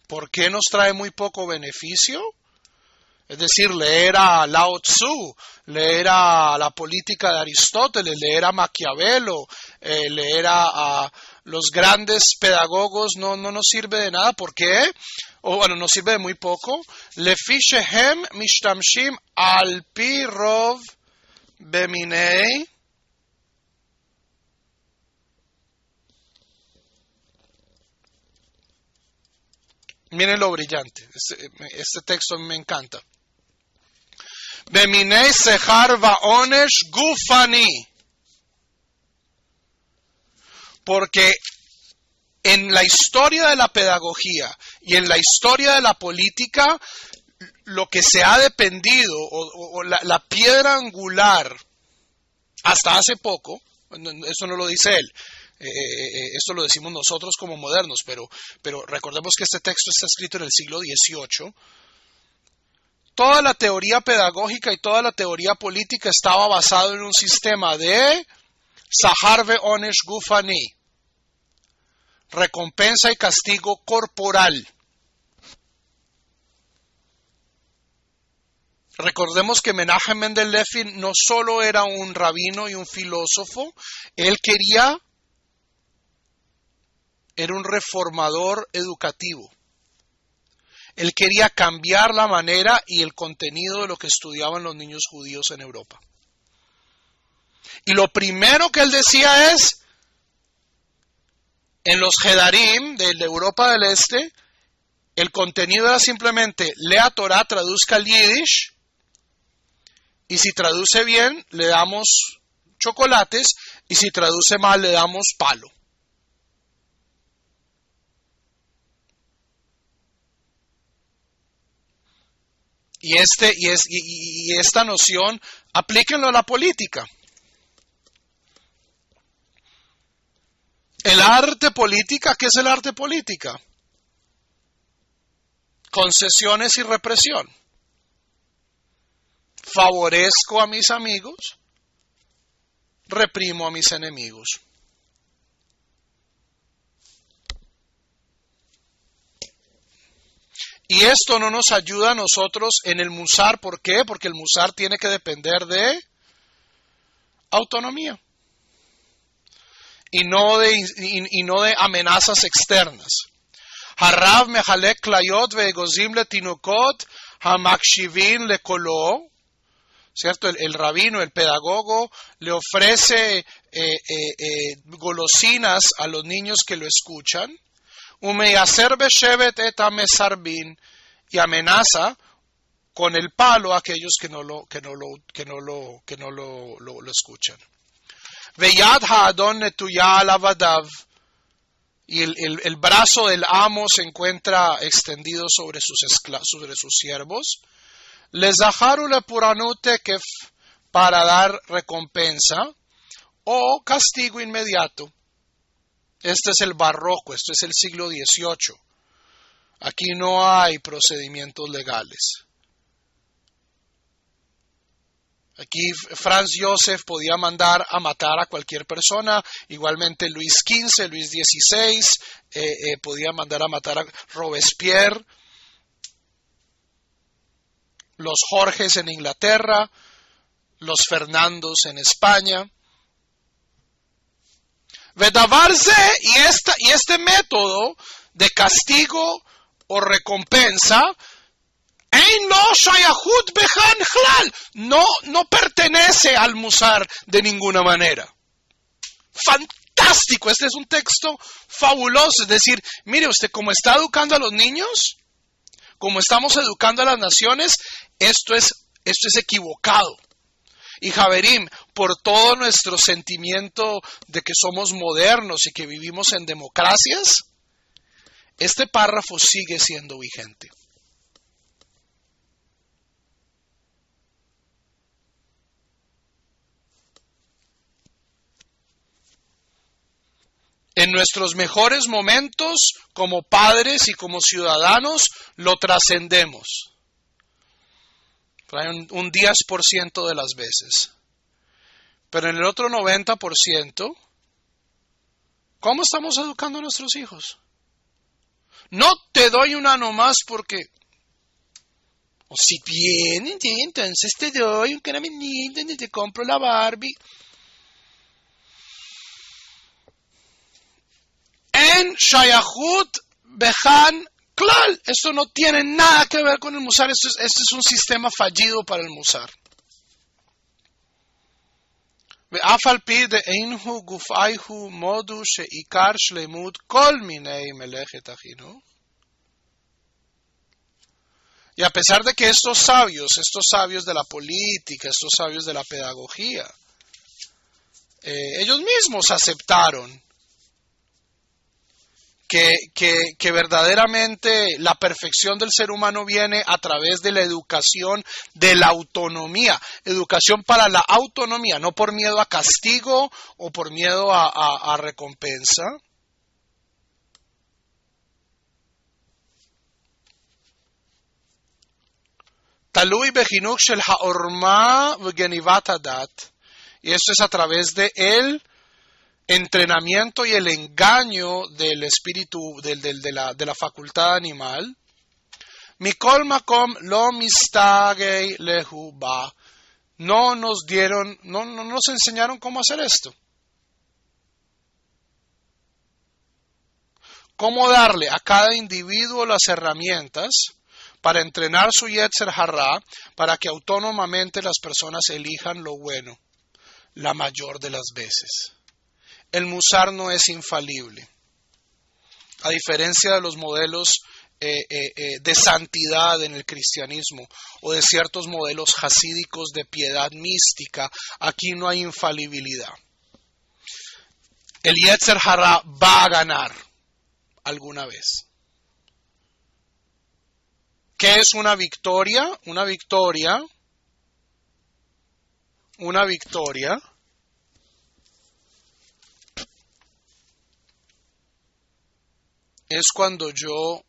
¿Por qué nos trae muy poco beneficio? Es decir, leer a Lao Tzu, leer a la política de Aristóteles, leer a Maquiavelo, leer a los grandes pedagogos no nos sirve de nada. ¿Por qué? Nos sirve de muy poco. Lefi shehem mishtamshim al pi rov beminei. Miren lo brillante. Este texto me encanta. Beminei sehar vaonesh gufani. Porque en la historia de la pedagogía y en la historia de la política, lo que se ha dependido, o la piedra angular, hasta hace poco, eso no lo dice él, esto lo decimos nosotros como modernos, pero recordemos que este texto está escrito en el siglo XVIII. Toda la teoría pedagógica y toda la teoría política estaba basado en un sistema de Sahar ve'onesh gufani, recompensa y castigo corporal. Recordemos que Menachem Mendel Levin no solo era un rabino y un filósofo, él era un reformador educativo. Él quería cambiar la manera y el contenido de lo que estudiaban los niños judíos en Europa. Y lo primero que él decía es, en los Jedarim de Europa del Este, el contenido era simplemente lea Torah, traduzca al Yiddish, y si traduce bien, le damos chocolates, y si traduce mal, le damos palo. Y esta noción, aplíquenlo a la política. El arte política, ¿qué es el arte política? concesiones y represión. Favorezco a mis amigos, reprimo a mis enemigos. Y esto no nos ayuda a nosotros en el musar. ¿Por qué? Porque el musar tiene que depender de autonomía y no de amenazas externas. Harav mehalek klayot ve'egozim letinukot hamakshivin lekolo. ¿Cierto? El rabino, el pedagogo, le ofrece golosinas a los niños que lo escuchan. Umeyaser beshevet et amesarbin, y amenaza con el palo a aquellos que no lo escuchan. Veyad ha'adon netuya al avadav, y el brazo del amo se encuentra extendido sobre sus siervos. Les zaharu le puranut tekef, para dar recompensa o castigo inmediato. Este es el barroco, este es el siglo XVIII. Aquí no hay procedimientos legales. Aquí Franz Joseph podía mandar a matar a cualquier persona, igualmente Luis XV, Luis XVI, podía mandar a matar a Robespierre, los Jorges en Inglaterra, los Fernandos en España. Y este método de castigo o recompensa no pertenece al musar de ninguna manera. Fantástico, este es un texto fabuloso. Es decir, mire usted, como está educando a los niños, como estamos educando a las naciones, esto es equivocado. Y Javerim, por todo nuestro sentimiento de que somos modernos y que vivimos en democracias, este párrafo sigue siendo vigente. En nuestros mejores momentos, como padres y como ciudadanos, lo trascendemos. Un 10% de las veces. Pero en el otro 90%, ¿cómo estamos educando a nuestros hijos? No te doy una nomás porque... O si vienen, entonces te doy un caramelito y te compro la Barbie. En Shayahut Behan Klal. Esto no tiene nada que ver con el musar. Este es un sistema fallido para el musar. Y a pesar de que estos sabios de la política, estos sabios de la pedagogía, ellos mismos aceptaron que verdaderamente la perfección del ser humano viene a través de la educación de la autonomía. Educación para la autonomía, no por miedo a castigo o por miedo a recompensa. Talui bechinuk shel haorma v'genivat hadat. Y esto es a través de el entrenamiento y el engaño del espíritu, de la facultad animal. Mikol makom lo mistagei lehu ba. No nos enseñaron cómo hacer esto. Cómo darle a cada individuo las herramientas para entrenar su Yetzer Hará, para que autónomamente las personas elijan lo bueno, la mayor de las veces. El musar no es infalible. A diferencia de los modelos de santidad en el cristianismo o de ciertos modelos hasídicos de piedad mística, aquí no hay infalibilidad. El Yetzer Hará va a ganar alguna vez. ¿Qué es una victoria? Una victoria es cuando yo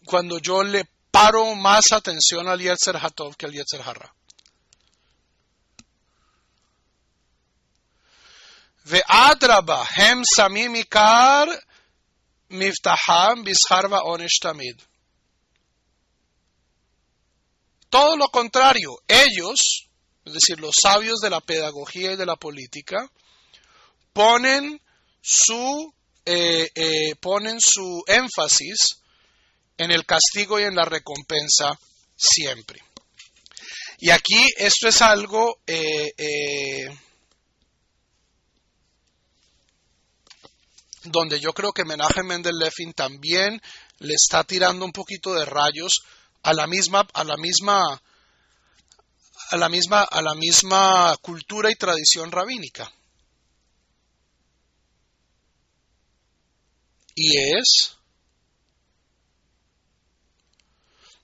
cuando yo le paro más atención al Yetzer Hatov que al Yetzer Hara. Ve'adraba hem samim ikar miftaham bishar va'onesh tamid. Todo lo contrario, ellos, es decir, los sabios de la pedagogía y de la política, ponen su énfasis en el castigo y en la recompensa siempre. Y aquí esto es algo donde yo creo que Menachem Mendel Levin también le está tirando un poquito de rayos a la misma cultura y tradición rabínica. Y es,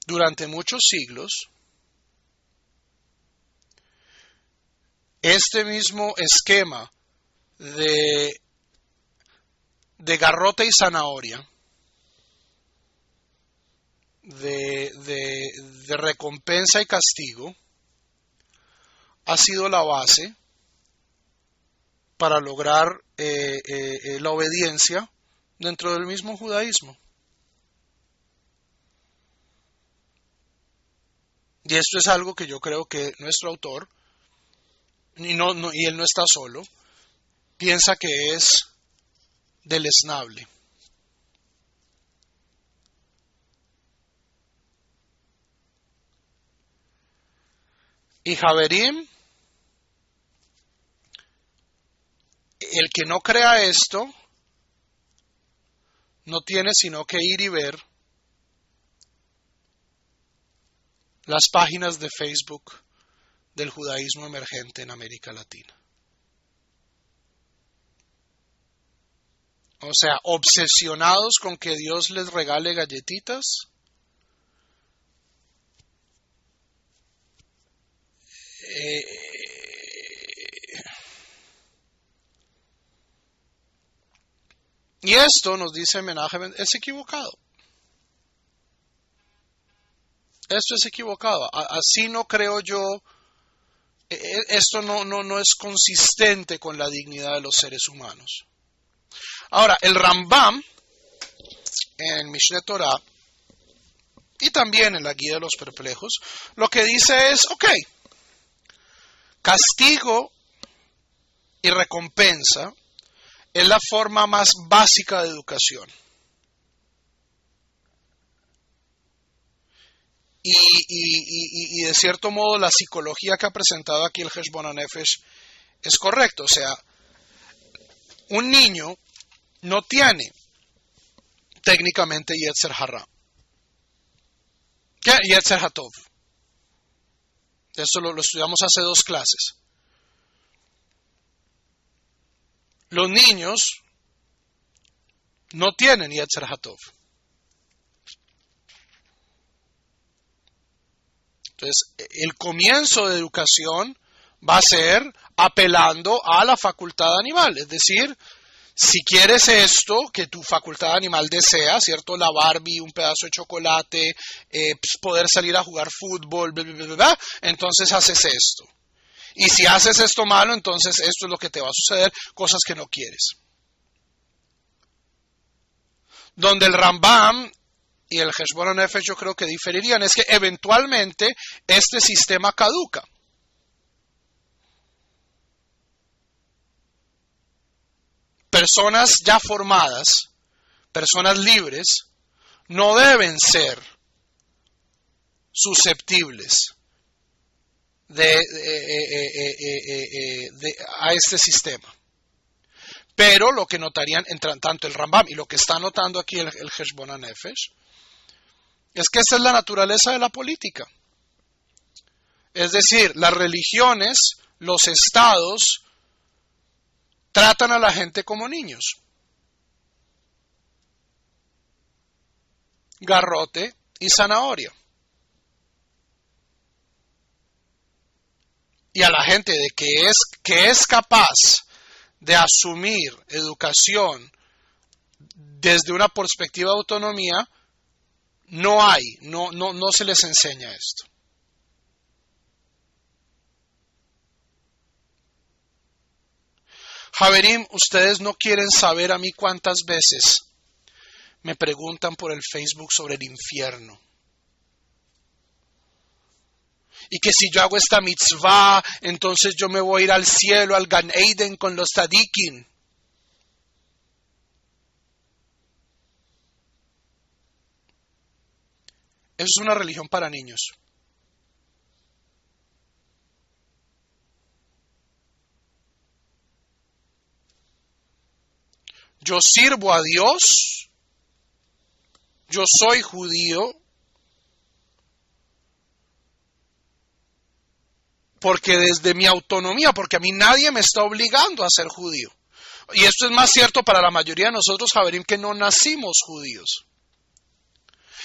durante muchos siglos, este mismo esquema de garrote y zanahoria, de recompensa y castigo, ha sido la base para lograr la obediencia dentro del mismo judaísmo. Y esto es algo que yo creo que nuestro autor, y él no está solo, piensa que es deleznable. Y Javerim, el que no crea esto, no tiene sino que ir y ver las páginas de Facebook del judaísmo emergente en América Latina. O sea, obsesionados con que Dios les regale galletitas. Y esto, nos dice Menachem, es equivocado. Esto es equivocado. Así no creo yo. Esto no es consistente con la dignidad de los seres humanos. Ahora, el Rambam, en Mishneh Torah, y también en la Guía de los Perplejos, lo que dice es, ok, castigo y recompensa es la forma más básica de educación. Y de cierto modo la psicología que ha presentado aquí el Heshbon HaNefesh es correcto. O sea, un niño no tiene técnicamente Yetzer Hara. ¿Qué? Yetzer Hatov. Esto lo estudiamos hace 2 clases. Los niños no tienen Yetzer Hatov. Entonces, el comienzo de educación va a ser apelando a la facultad animal. Es decir, si quieres esto que tu facultad animal desea, ¿cierto? La Barbie, un pedazo de chocolate, poder salir a jugar fútbol, bla, bla, bla, bla, entonces haces esto. Y si haces esto malo, entonces esto es lo que te va a suceder, cosas que no quieres. Donde el Rambam y el Heshbon HaNefesh yo creo que diferirían es que eventualmente este sistema caduca. Personas ya formadas, personas libres, no deben ser susceptibles a este sistema. Pero lo que notarían tanto el Rambam y lo que está notando aquí el Heshbon HaNefesh es que esta es la naturaleza de la política. Es decir, las religiones, los estados, tratan a la gente como niños. Garrote y zanahoria. Y a la gente de que es capaz de asumir educación desde una perspectiva de autonomía, No hay, no se les enseña esto. Javerim, ustedes no quieren saber a mí cuántas veces me preguntan por el Facebook sobre el infierno. Y que si yo hago esta mitzvah, entonces yo me voy a ir al cielo, al Gan Eden con los tzadikim. Eso es una religión para niños. Yo sirvo a Dios, yo soy judío, porque desde mi autonomía, porque a mí nadie me está obligando a ser judío. Y esto es más cierto para la mayoría de nosotros, Javerim, que no nacimos judíos.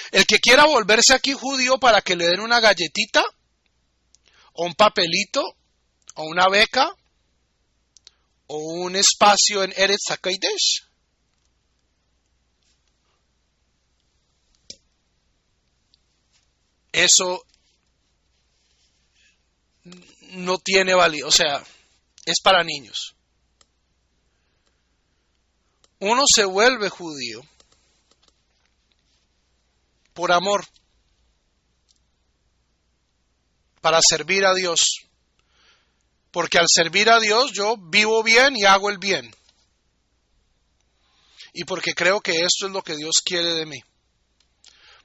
El que quiera volverse aquí judío para que le den una galletita, o un papelito, o una beca, o un espacio en Eretz HaKodesh, eso no tiene validez, o sea, es para niños. Uno se vuelve judío por amor, para servir a Dios, porque al servir a Dios yo vivo bien y hago el bien, y porque creo que esto es lo que Dios quiere de mí,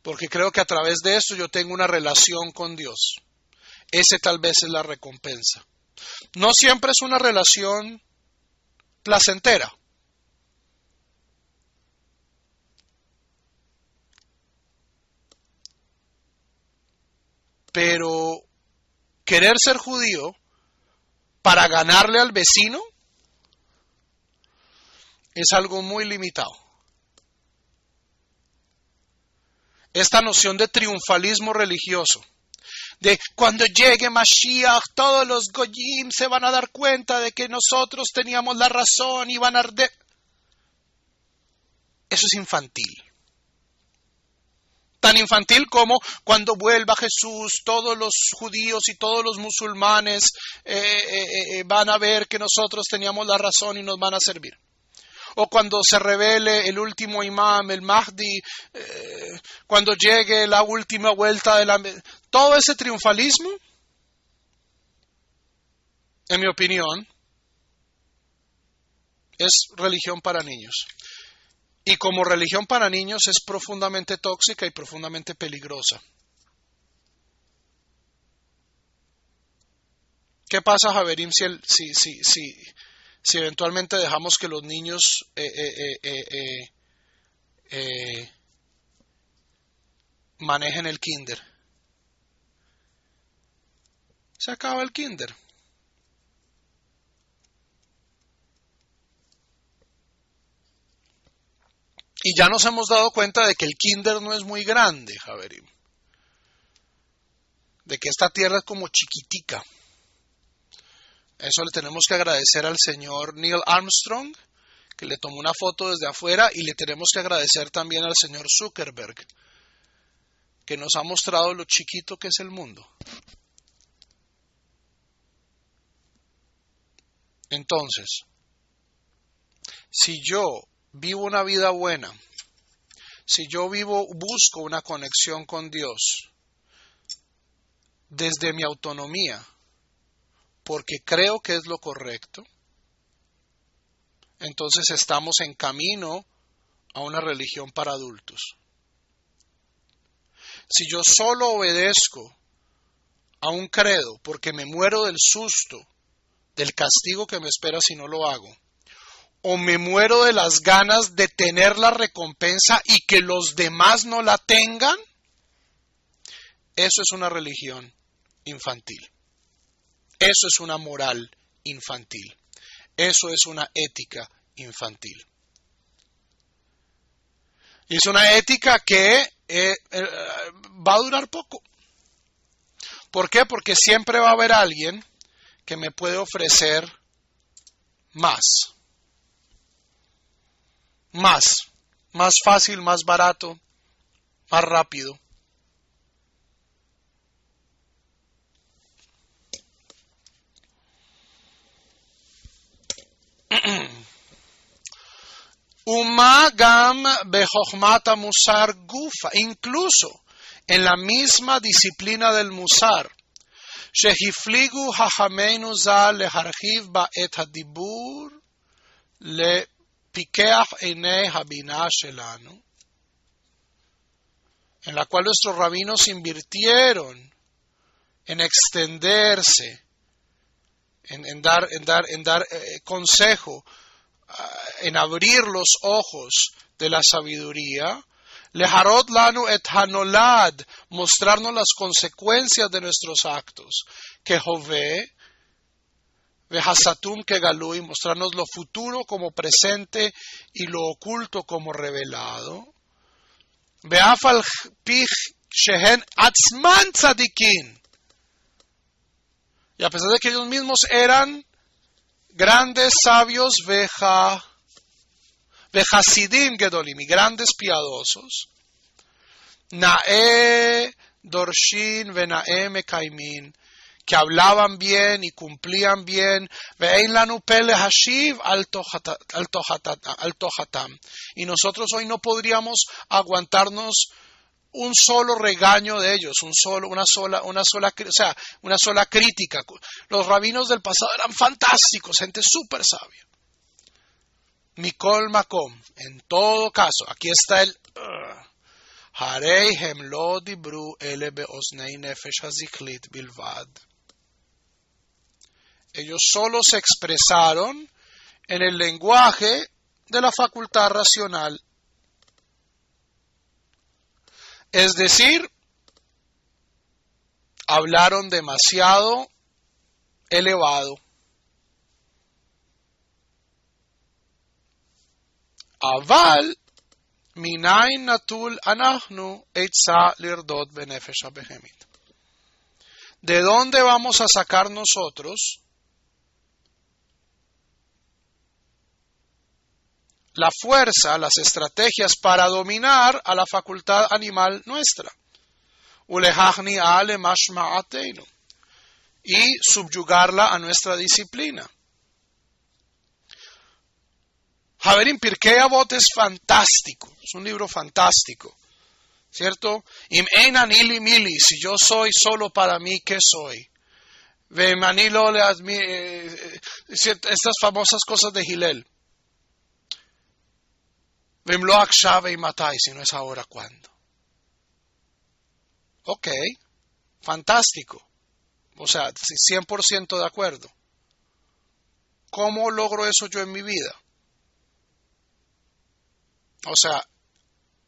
porque creo que a través de esto yo tengo una relación con Dios. Ese tal vez es la recompensa. No siempre es una relación placentera. Pero querer ser judío para ganarle al vecino es algo muy limitado. Esta noción de triunfalismo religioso, de cuando llegue Mashiach, todos los goyim se van a dar cuenta de que nosotros teníamos la razón y van a arder. Eso es infantil. Tan infantil como cuando vuelva Jesús, todos los judíos y todos los musulmanes van a ver que nosotros teníamos la razón y nos van a servir. O cuando se revele el último imam, el Mahdi, cuando llegue la última vuelta de la... Todo ese triunfalismo, en mi opinión, es religión para niños. Y como religión para niños es profundamente tóxica y profundamente peligrosa. ¿Qué pasa, Javerim, si eventualmente dejamos que los niños manejen el kinder? Se acaba el kinder. Y ya nos hemos dado cuenta de que el kinder no es muy grande, Javerim. De que esta tierra es como chiquitica. Eso le tenemos que agradecer al señor Neil Armstrong, que le tomó una foto desde afuera, y le tenemos que agradecer también al señor Zuckerberg, que nos ha mostrado lo chiquito que es el mundo. Entonces, si yo vivo una vida buena, si yo busco una conexión con Dios desde mi autonomía, porque creo que es lo correcto, entonces estamos en camino a una religión para adultos. Si yo solo obedezco a un credo porque me muero del susto, del castigo que me espera si no lo hago, o me muero de las ganas de tener la recompensa y que los demás no la tengan, eso es una religión infantil. Eso es una moral infantil. Eso es una ética infantil. Y es una ética que va a durar poco. ¿Por qué? Porque siempre va a haber alguien que me puede ofrecer más fácil, más barato, más rápido. Uma gam bechochmat musar gufa, incluso en la misma disciplina del musar, shehifligu hachameinu zal leharchiv ba et hadibur lepikeach einei habina shelanu, en la cual nuestros rabinos invirtieron en extenderse, en dar consejo, en abrir los ojos de la sabiduría, leharot lanu et hanolad, mostrarnos las consecuencias de nuestros actos, que jove, vehasatum que galui, mostrarnos lo futuro como presente y lo oculto como revelado, veafal pich shehen atzman tzadikin, y a pesar de que ellos mismos eran grandes sabios, vejasidim gedolim, y grandes piadosos, nae dorshin venae mekaimin, que hablaban bien y cumplían bien, ve'ein lanu pele hashiv al tohatam, y nosotros hoy no podríamos aguantarnos un solo regaño de ellos, una sola crítica. Los rabinos del pasado eran fantásticos, gente súper sabia. Mikol makom, en todo caso, aquí está el Harei hem lo dibru ele beoznei nefesh haziklit bilvad. Ellos solo se expresaron en el lenguaje de la facultad racional. Es decir, hablaron demasiado elevado. Aval minayin natul anachnu eitza lirdot benefesh habehemit. ¿De dónde vamos a sacar nosotros la fuerza, las estrategias para dominar a la facultad animal nuestra? Ulehachni ale mashma'ateinu, y subyugarla a nuestra disciplina. Haverim Pirkei Avot es fantástico, es un libro fantástico, ¿cierto? Im ein ani li mili, si yo soy solo para mí, ¿qué soy? Ve'manilo estas famosas cosas de Hillel. Vemlo akshav matai, si no es ahora, ¿cuándo? Ok, fantástico. O sea, 100% de acuerdo. ¿Cómo logro eso yo en mi vida? O sea,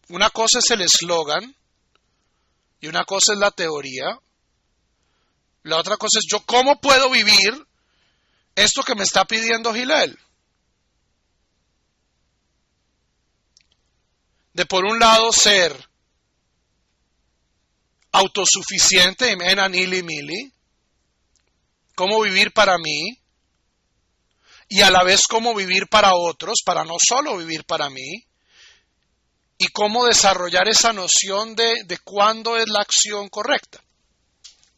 una cosa es el eslogan y una cosa es la teoría. La otra cosa es yo cómo puedo vivir esto que me está pidiendo Hillel. De por un lado ser autosuficiente, en anili mili, cómo vivir para mí, y a la vez cómo vivir para otros, para no solo vivir para mí, y cómo desarrollar esa noción de cuándo es la acción correcta.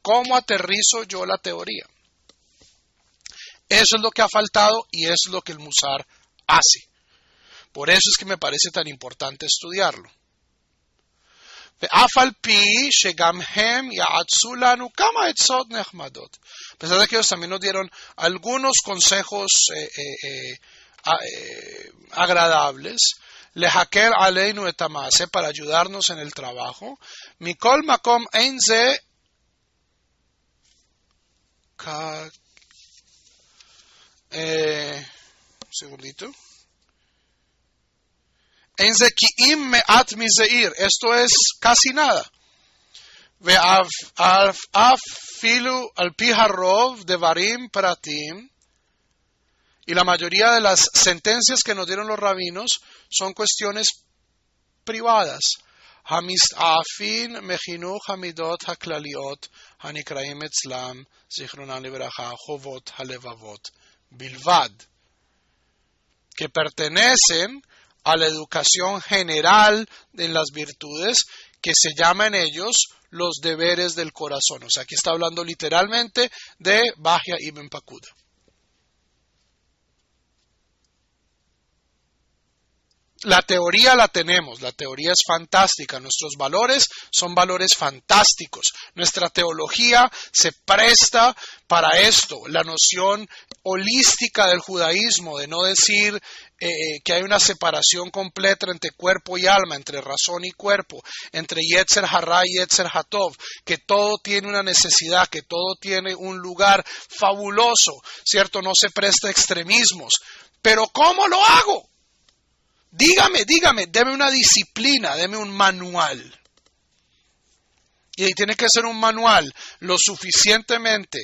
¿Cómo aterrizo yo la teoría? Eso es lo que ha faltado y eso es lo que el Musar hace. Por eso es que me parece tan importante estudiarlo. A pesar de que ellos también nos dieron algunos consejos agradables, lehaker aleinu et hamase, para ayudarnos en el trabajo. Mikol makom ein ze un segundito. Esto es casi nada. Y la mayoría de las sentencias que nos dieron los rabinos son cuestiones privadas. Que pertenecen a la educación general en las virtudes que se llama en ellos los deberes del corazón. O sea, aquí está hablando literalmente de Bahya ibn Pakuda. La teoría la tenemos, la teoría es fantástica, nuestros valores son valores fantásticos, nuestra teología se presta para esto, la noción holística del judaísmo, de no decir que hay una separación completa entre cuerpo y alma, entre razón y cuerpo, entre Yetzer Hará y Yetzer Hatov, que todo tiene una necesidad, que todo tiene un lugar fabuloso, ¿cierto? No se presta a extremismos, pero ¿cómo lo hago? Dígame, deme una disciplina, deme un manual. Y tiene que ser un manual lo suficientemente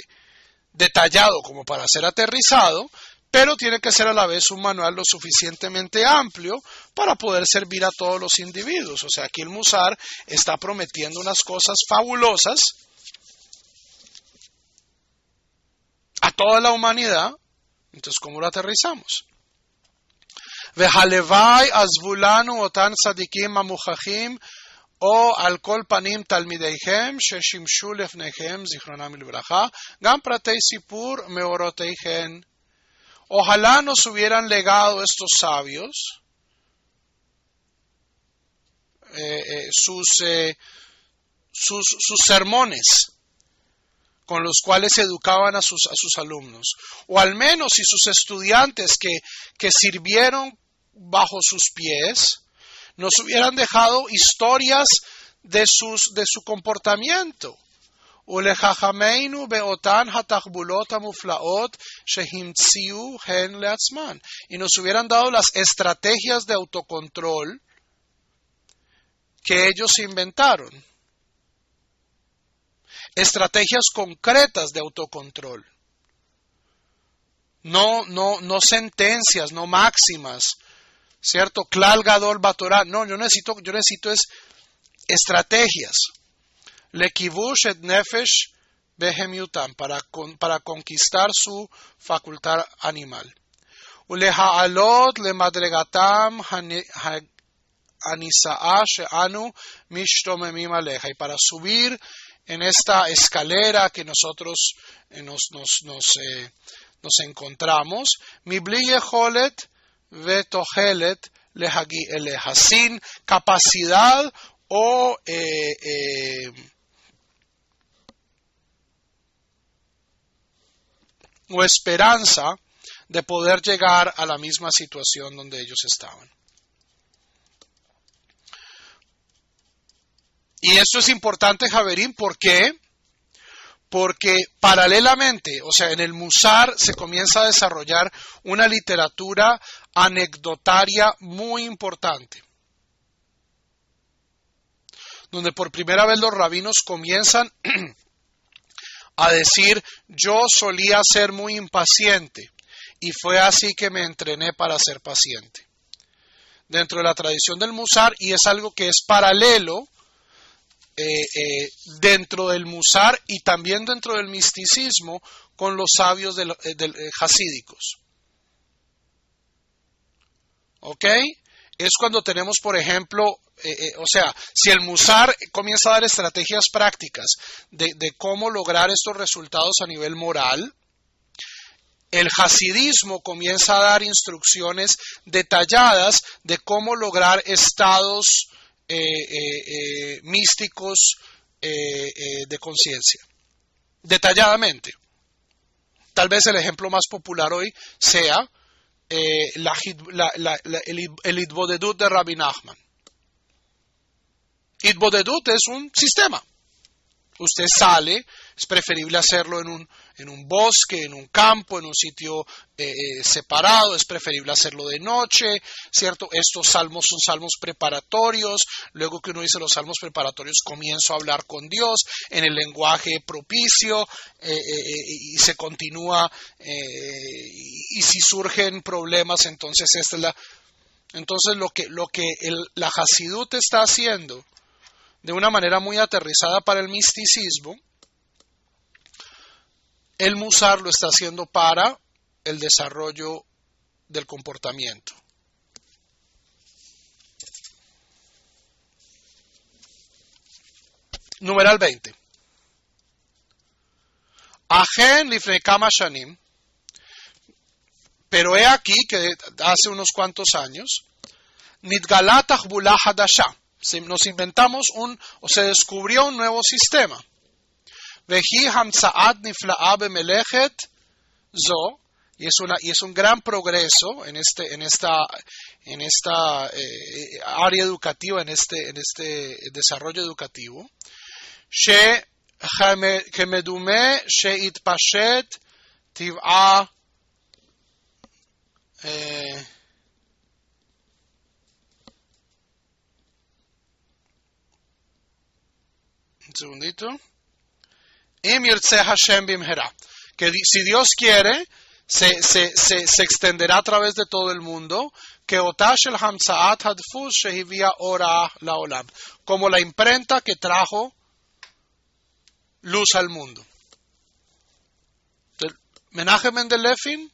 detallado como para ser aterrizado, pero tiene que ser a la vez un manual lo suficientemente amplio para poder servir a todos los individuos. O sea, aquí el Musar está prometiendo unas cosas fabulosas a toda la humanidad. Entonces, ¿cómo lo aterrizamos? והלוואי עזבו לנו אותן צדיקים המוכחים או על כל פנים תלמידיהם ששימשו לפניכם זיכרונם לברכה גם פרטי סיפור מאורותיכם. Ojalá nos hubieran legado estos sabios sus sermones con los cuales educaban a sus alumnos, o al menos si sus estudiantes que sirvieron bajo sus pies nos hubieran dejado historias de su comportamiento. ולחכמינו באותן התחבולות המופלאות שהמציאו הן לעצמן, y nos hubieran dado las estrategias de autocontrol que ellos inventaron. Estrategias concretas de autocontrol. No sentencias, no máximas, ¿cierto? Klal Gadol Batorá. No, yo necesito es estrategias. Lekivush et nefesh behemiutam, para conquistar su facultad animal. Uleha'alot lemadregatam hanisa'a she'anu mishtomemim aleja, y para subir en esta escalera que nosotros nos encontramos, Mibli yeholet vetohelet lehagi eleja, sin capacidad o esperanza de poder llegar a la misma situación donde ellos estaban. Y esto es importante, Javerín, ¿por qué? Porque paralelamente, o sea, en el Musar se comienza a desarrollar una literatura anecdotaria muy importante, donde por primera vez los rabinos comienzan a decir: yo solía ser muy impaciente y fue así que me entrené para ser paciente. Dentro de la tradición del Musar, y es algo que es paralelo dentro del Musar y también dentro del misticismo con los sabios del hasídicos. ¿Ok? Es cuando tenemos, por ejemplo, o sea, si el Musar comienza a dar estrategias prácticas de cómo lograr estos resultados a nivel moral, el hasidismo comienza a dar instrucciones detalladas de cómo lograr estados místicos de conciencia, detalladamente. Tal vez el ejemplo más popular hoy sea el Hitbodedut de Rabbi Nachman. Hitbodedut es un sistema. Usted sale, es preferible hacerlo en un bosque, en un campo, en un sitio separado, es preferible hacerlo de noche, ¿cierto? Estos salmos son salmos preparatorios. Luego que uno dice los salmos preparatorios, comienzo a hablar con Dios en el lenguaje propicio y se continúa, y si surgen problemas, entonces entonces lo que la Hasidut está haciendo de una manera muy aterrizada para el misticismo, el Musar lo está haciendo para el desarrollo del comportamiento. Numeral 20. Ajen lifnei kama shanim. Pero he aquí que hace unos cuantos años, nitgalá tachbula hadasha. Nos inventamos se descubrió un nuevo sistema. Vehi hamtzaat nifla'a bemelechet zo. Y es un gran progreso en esta área educativa, en este desarrollo educativo. Kemedume sheitpashet tiv'a un segundito. Im yirtzeh Hashem bimhera. Que si Dios quiere, se extenderá a través de todo el mundo, que otash el hamzaat hadfus shehivia ora laolam, como la imprenta que trajo luz al mundo. Menachem Mendel Levin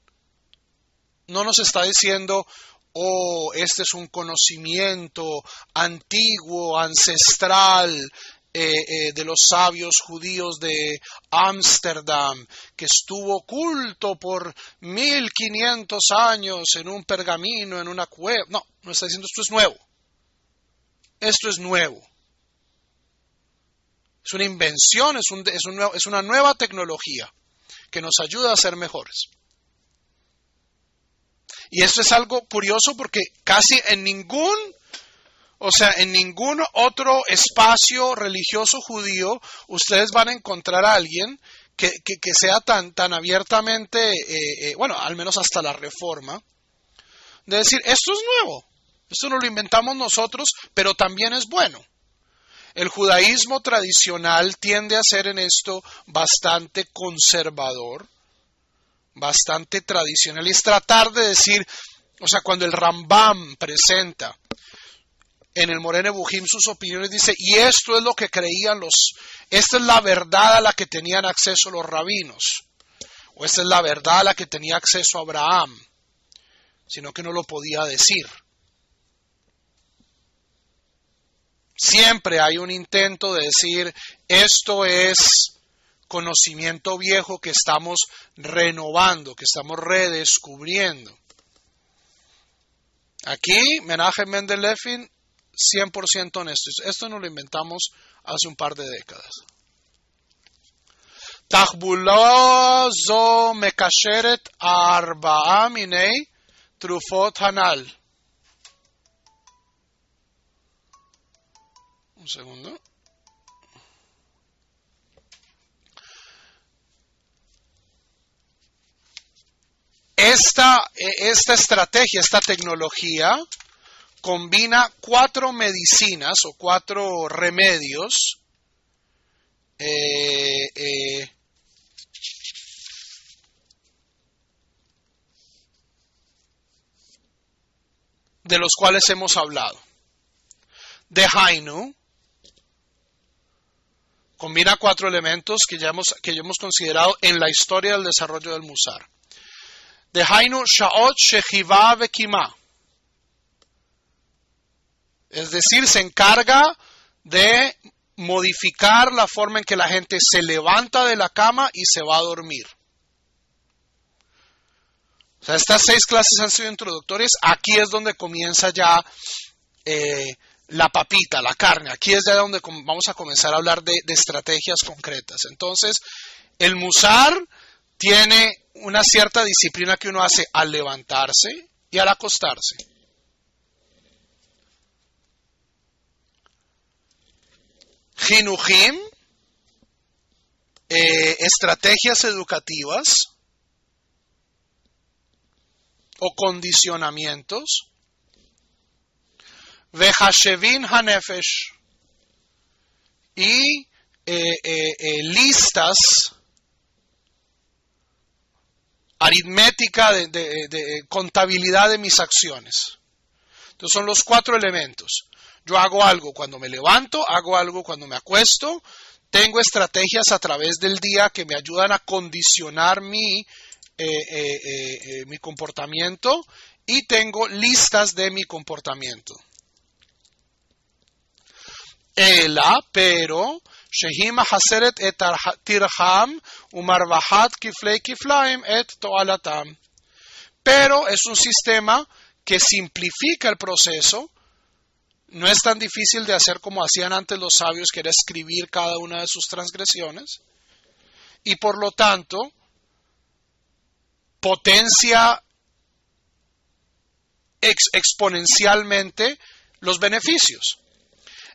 no nos está diciendo, este es un conocimiento antiguo, ancestral, de los sabios judíos de Ámsterdam, que estuvo oculto por 1500 años en un pergamino, en una cueva. No está diciendo esto es nuevo. Esto es nuevo. Es una invención, es una nueva tecnología que nos ayuda a ser mejores. Y esto es algo curioso porque casi en ningún otro espacio religioso judío ustedes van a encontrar a alguien que sea tan abiertamente, al menos hasta la Reforma, de decir, esto es nuevo, esto no lo inventamos nosotros, pero también es bueno. El judaísmo tradicional tiende a ser en esto bastante conservador, bastante tradicional, y es tratar de decir, cuando el Rambam presenta en el Moreh Nevuchim sus opiniones, dice, y esto es lo que creían esta es la verdad a la que tenían acceso los rabinos, o esta es la verdad a la que tenía acceso Abraham, sino que no lo podía decir. Siempre hay un intento de decir, esto es conocimiento viejo que estamos renovando, que estamos redescubriendo. Aquí, Menachem Mendel Levin, 100% honesto. Esto no lo inventamos hace un par de décadas. Tachbula zo mekasheret arba'a minei trufot hanal. Un segundo. Esta estrategia, esta tecnología, combina 4 medicinas o 4 remedios de los cuales hemos hablado. Dehainu combina 4 elementos que ya hemos considerado en la historia del desarrollo del Musar. Dehainu sha'ot shechiva vekima. Es decir, se encarga de modificar la forma en que la gente se levanta de la cama y se va a dormir. Estas 6 clases han sido introductorias. Aquí es donde comienza ya la papita, la carne. Aquí es ya donde vamos a comenzar a hablar de estrategias concretas. Entonces, el Musar tiene una cierta disciplina que uno hace al levantarse y al acostarse. Jinuhim, estrategias educativas o condicionamientos. Vehashevin hanefesh, y listas aritmética de contabilidad de mis acciones. Entonces son los 4 elementos. Yo hago algo cuando me levanto, hago algo cuando me acuesto, tengo estrategias a través del día que me ayudan a condicionar mi comportamiento, y tengo listas de mi comportamiento. Pero שהיא מחסרת את תרחם ומרווחת כפלי כפליים את תועלתם. Pero es un sistema que simplifica el proceso. No es tan difícil de hacer como hacían antes los sabios, que era escribir cada una de sus transgresiones. Y por lo tanto, potencia exponencialmente los beneficios.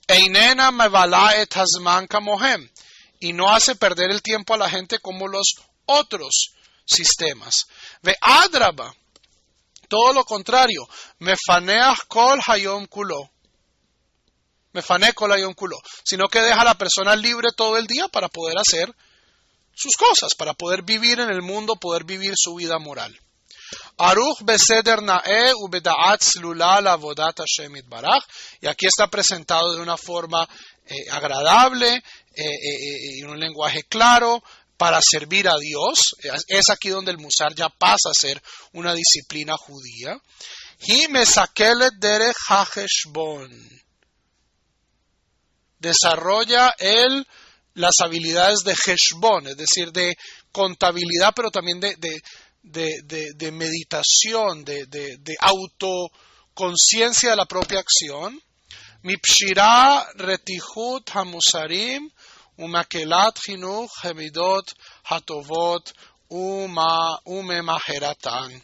Einena mevala et hazman kamohem. Y no hace perder el tiempo a la gente como los otros sistemas. Ve adraba. Todo lo contrario. Mefaneach kol hayom kulo. Sino que deja a la persona libre todo el día para poder hacer sus cosas, para poder vivir en el mundo, poder vivir su vida moral. Aruch beseder na'e ubeda'at tzlula la'avodat Hashem itbarach. Y aquí está presentado de una forma agradable y en un lenguaje claro para servir a Dios. Es aquí donde el musar ya pasa a ser una disciplina judía. Hi mesakelet derech hacheshbon. Desarrolla las habilidades de Heshbon, es decir, de contabilidad, pero también de meditación, de autoconciencia de la propia acción. Mipshira retihut hamusarim umakelat chinuch hemidot hatovot umemaheratan.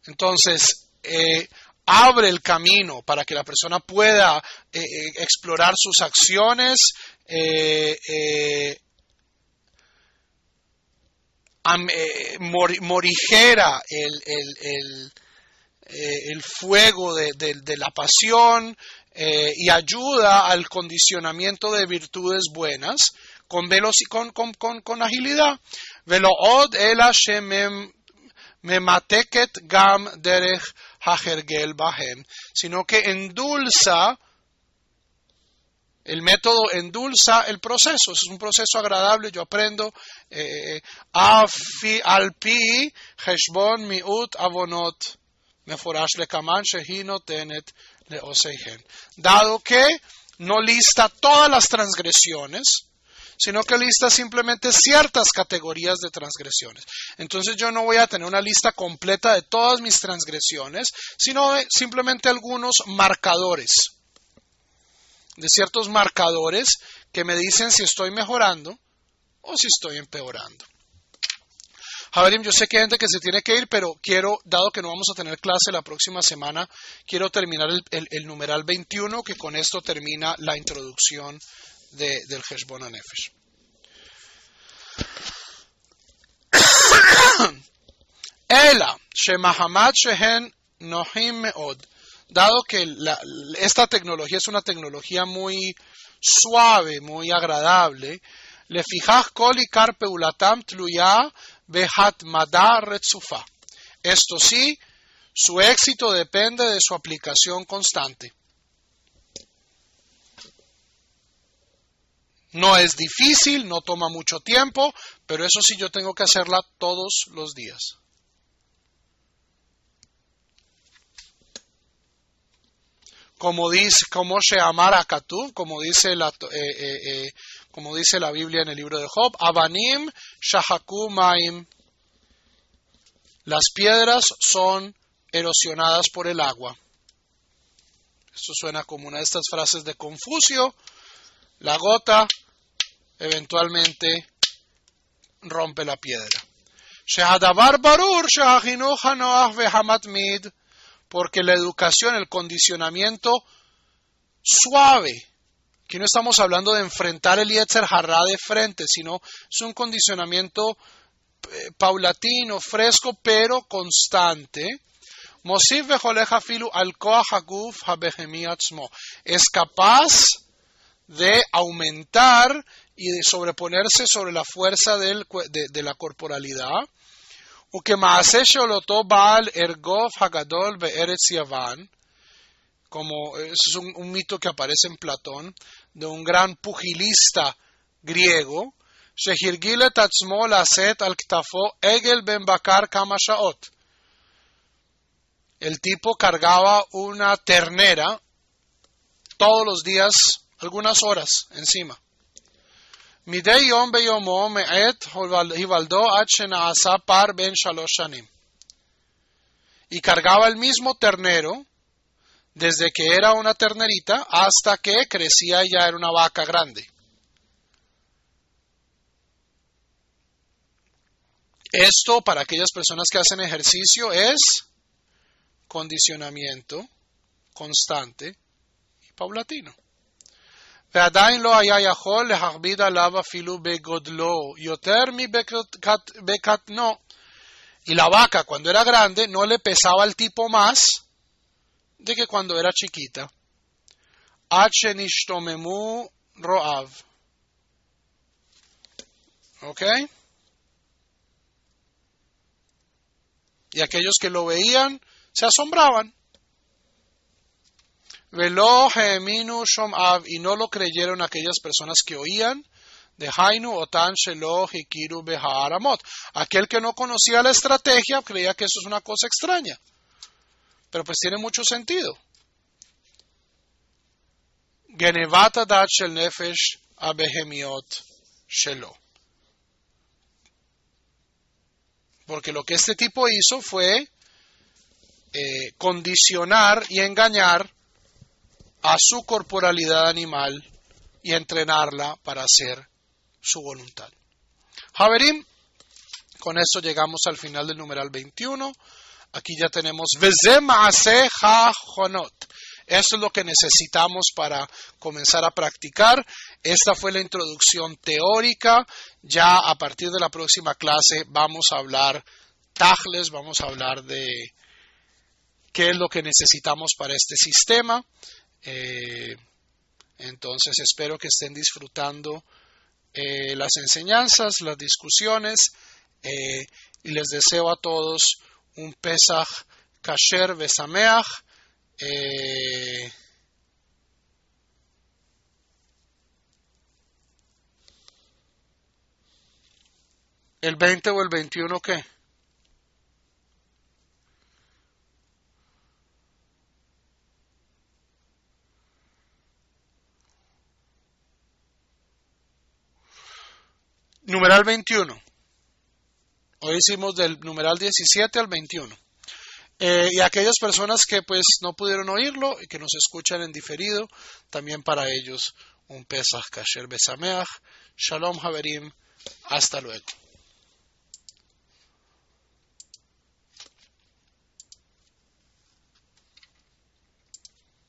Entonces, abre el camino para que la persona pueda explorar sus acciones, morigera el fuego de la pasión y ayuda al condicionamiento de virtudes buenas con agilidad. Velood ela shemem memateket gam derech hahergel bahem, sino que endulza, el método endulza el proceso. Es un proceso agradable. Yo aprendo alpi heshbon miut avonot meforash lekaman shehi notenet leoseihen, dado que no lista todas las transgresiones, sino que lista simplemente ciertas categorías de transgresiones. Entonces yo no voy a tener una lista completa de todas mis transgresiones, sino simplemente algunos marcadores, de ciertos marcadores que me dicen si estoy mejorando o si estoy empeorando. Javerim, yo sé que hay gente que se tiene que ir, pero quiero, dado que no vamos a tener clase la próxima semana, quiero terminar el numeral 21, que con esto termina la introducción del Heshbon HaNefesh. Ela shemahamat shehen nohim meod, dado que esta tecnología es una tecnología muy suave, muy agradable, lefichach kol ikar peulatam tluya behatmada retzufa. Esto sí, su éxito depende de su aplicación constante. No es difícil, no toma mucho tiempo, pero eso sí yo tengo que hacerla todos los días. Como Sheamar HaKatuv, como dice la Biblia en el libro de Job, Abanim shahaku maim. Las piedras son erosionadas por el agua. Esto suena como una de estas frases de Confucio. La gota eventualmente rompe la piedra. Shehadavar barur shehachinuch hanoach vehamatmid, porque la educación, el condicionamiento suave, aquí no estamos hablando de enfrentar el Yetzer Hará de frente, sino es un condicionamiento paulatino, fresco, pero constante. Mosif vecholech afilu al koach haguf habehemi atzmo, es capaz de aumentar y de sobreponerse sobre la fuerza de la corporalidad. Ukemaase sholotó Baal Ergov Hagadol Be'eretz Yavan, como es un mito que aparece en Platón, de un gran pugilista griego, Shehirgil et atzmo laset al ktafo Egel ben Bakar kama shaot, el tipo cargaba una ternera todos los días, algunas horas encima. Midei yom beyomo me'et hivaldo ad shena'asa par ben shalosh shanim. Y cargaba el mismo ternero desde que era una ternerita hasta que crecía y ya era una vaca grande. Esto para aquellas personas que hacen ejercicio es condicionamiento constante y paulatino. ועדיין לא היה יכול להכביד עליו אפילו בגודלו יותר מבקטנו. Y la vaca cuando era grande no le pesaba al tipo más de que cuando era chiquita. עד שנשתוממו רועב. ¿Ok? Y aquellos que lo veían se asombraban. Velo heminu shomav, y no lo creyeron aquellas personas que oían. De hainu otan shelo hikiru behaaramot. Aquel que no conocía la estrategia creía que eso es una cosa extraña. Pero pues tiene mucho sentido. Genevat adat shel nefesh abehemiot shelo. Porque lo que este tipo hizo fue condicionar y engañar a su corporalidad animal y entrenarla para hacer su voluntad. Haverim, con esto llegamos al final del numeral 21. Aquí ya tenemos Veze Maaseh HaChonot. Esto es lo que necesitamos para comenzar a practicar. Esta fue la introducción teórica. Ya a partir de la próxima clase vamos a hablar tajles, vamos a hablar de qué es lo que necesitamos para este sistema. Entonces espero que estén disfrutando las enseñanzas, las discusiones, y les deseo a todos un Pesach Kasher Vesameach. ¿El 20 o el 21 qué? Numeral 21. Hoy hicimos del numeral 17 al 21. Y aquellas personas que pues no pudieron oírlo y que nos escuchan en diferido, también para ellos un Pesach Kasher Besameach. Shalom Haverim. Hasta luego.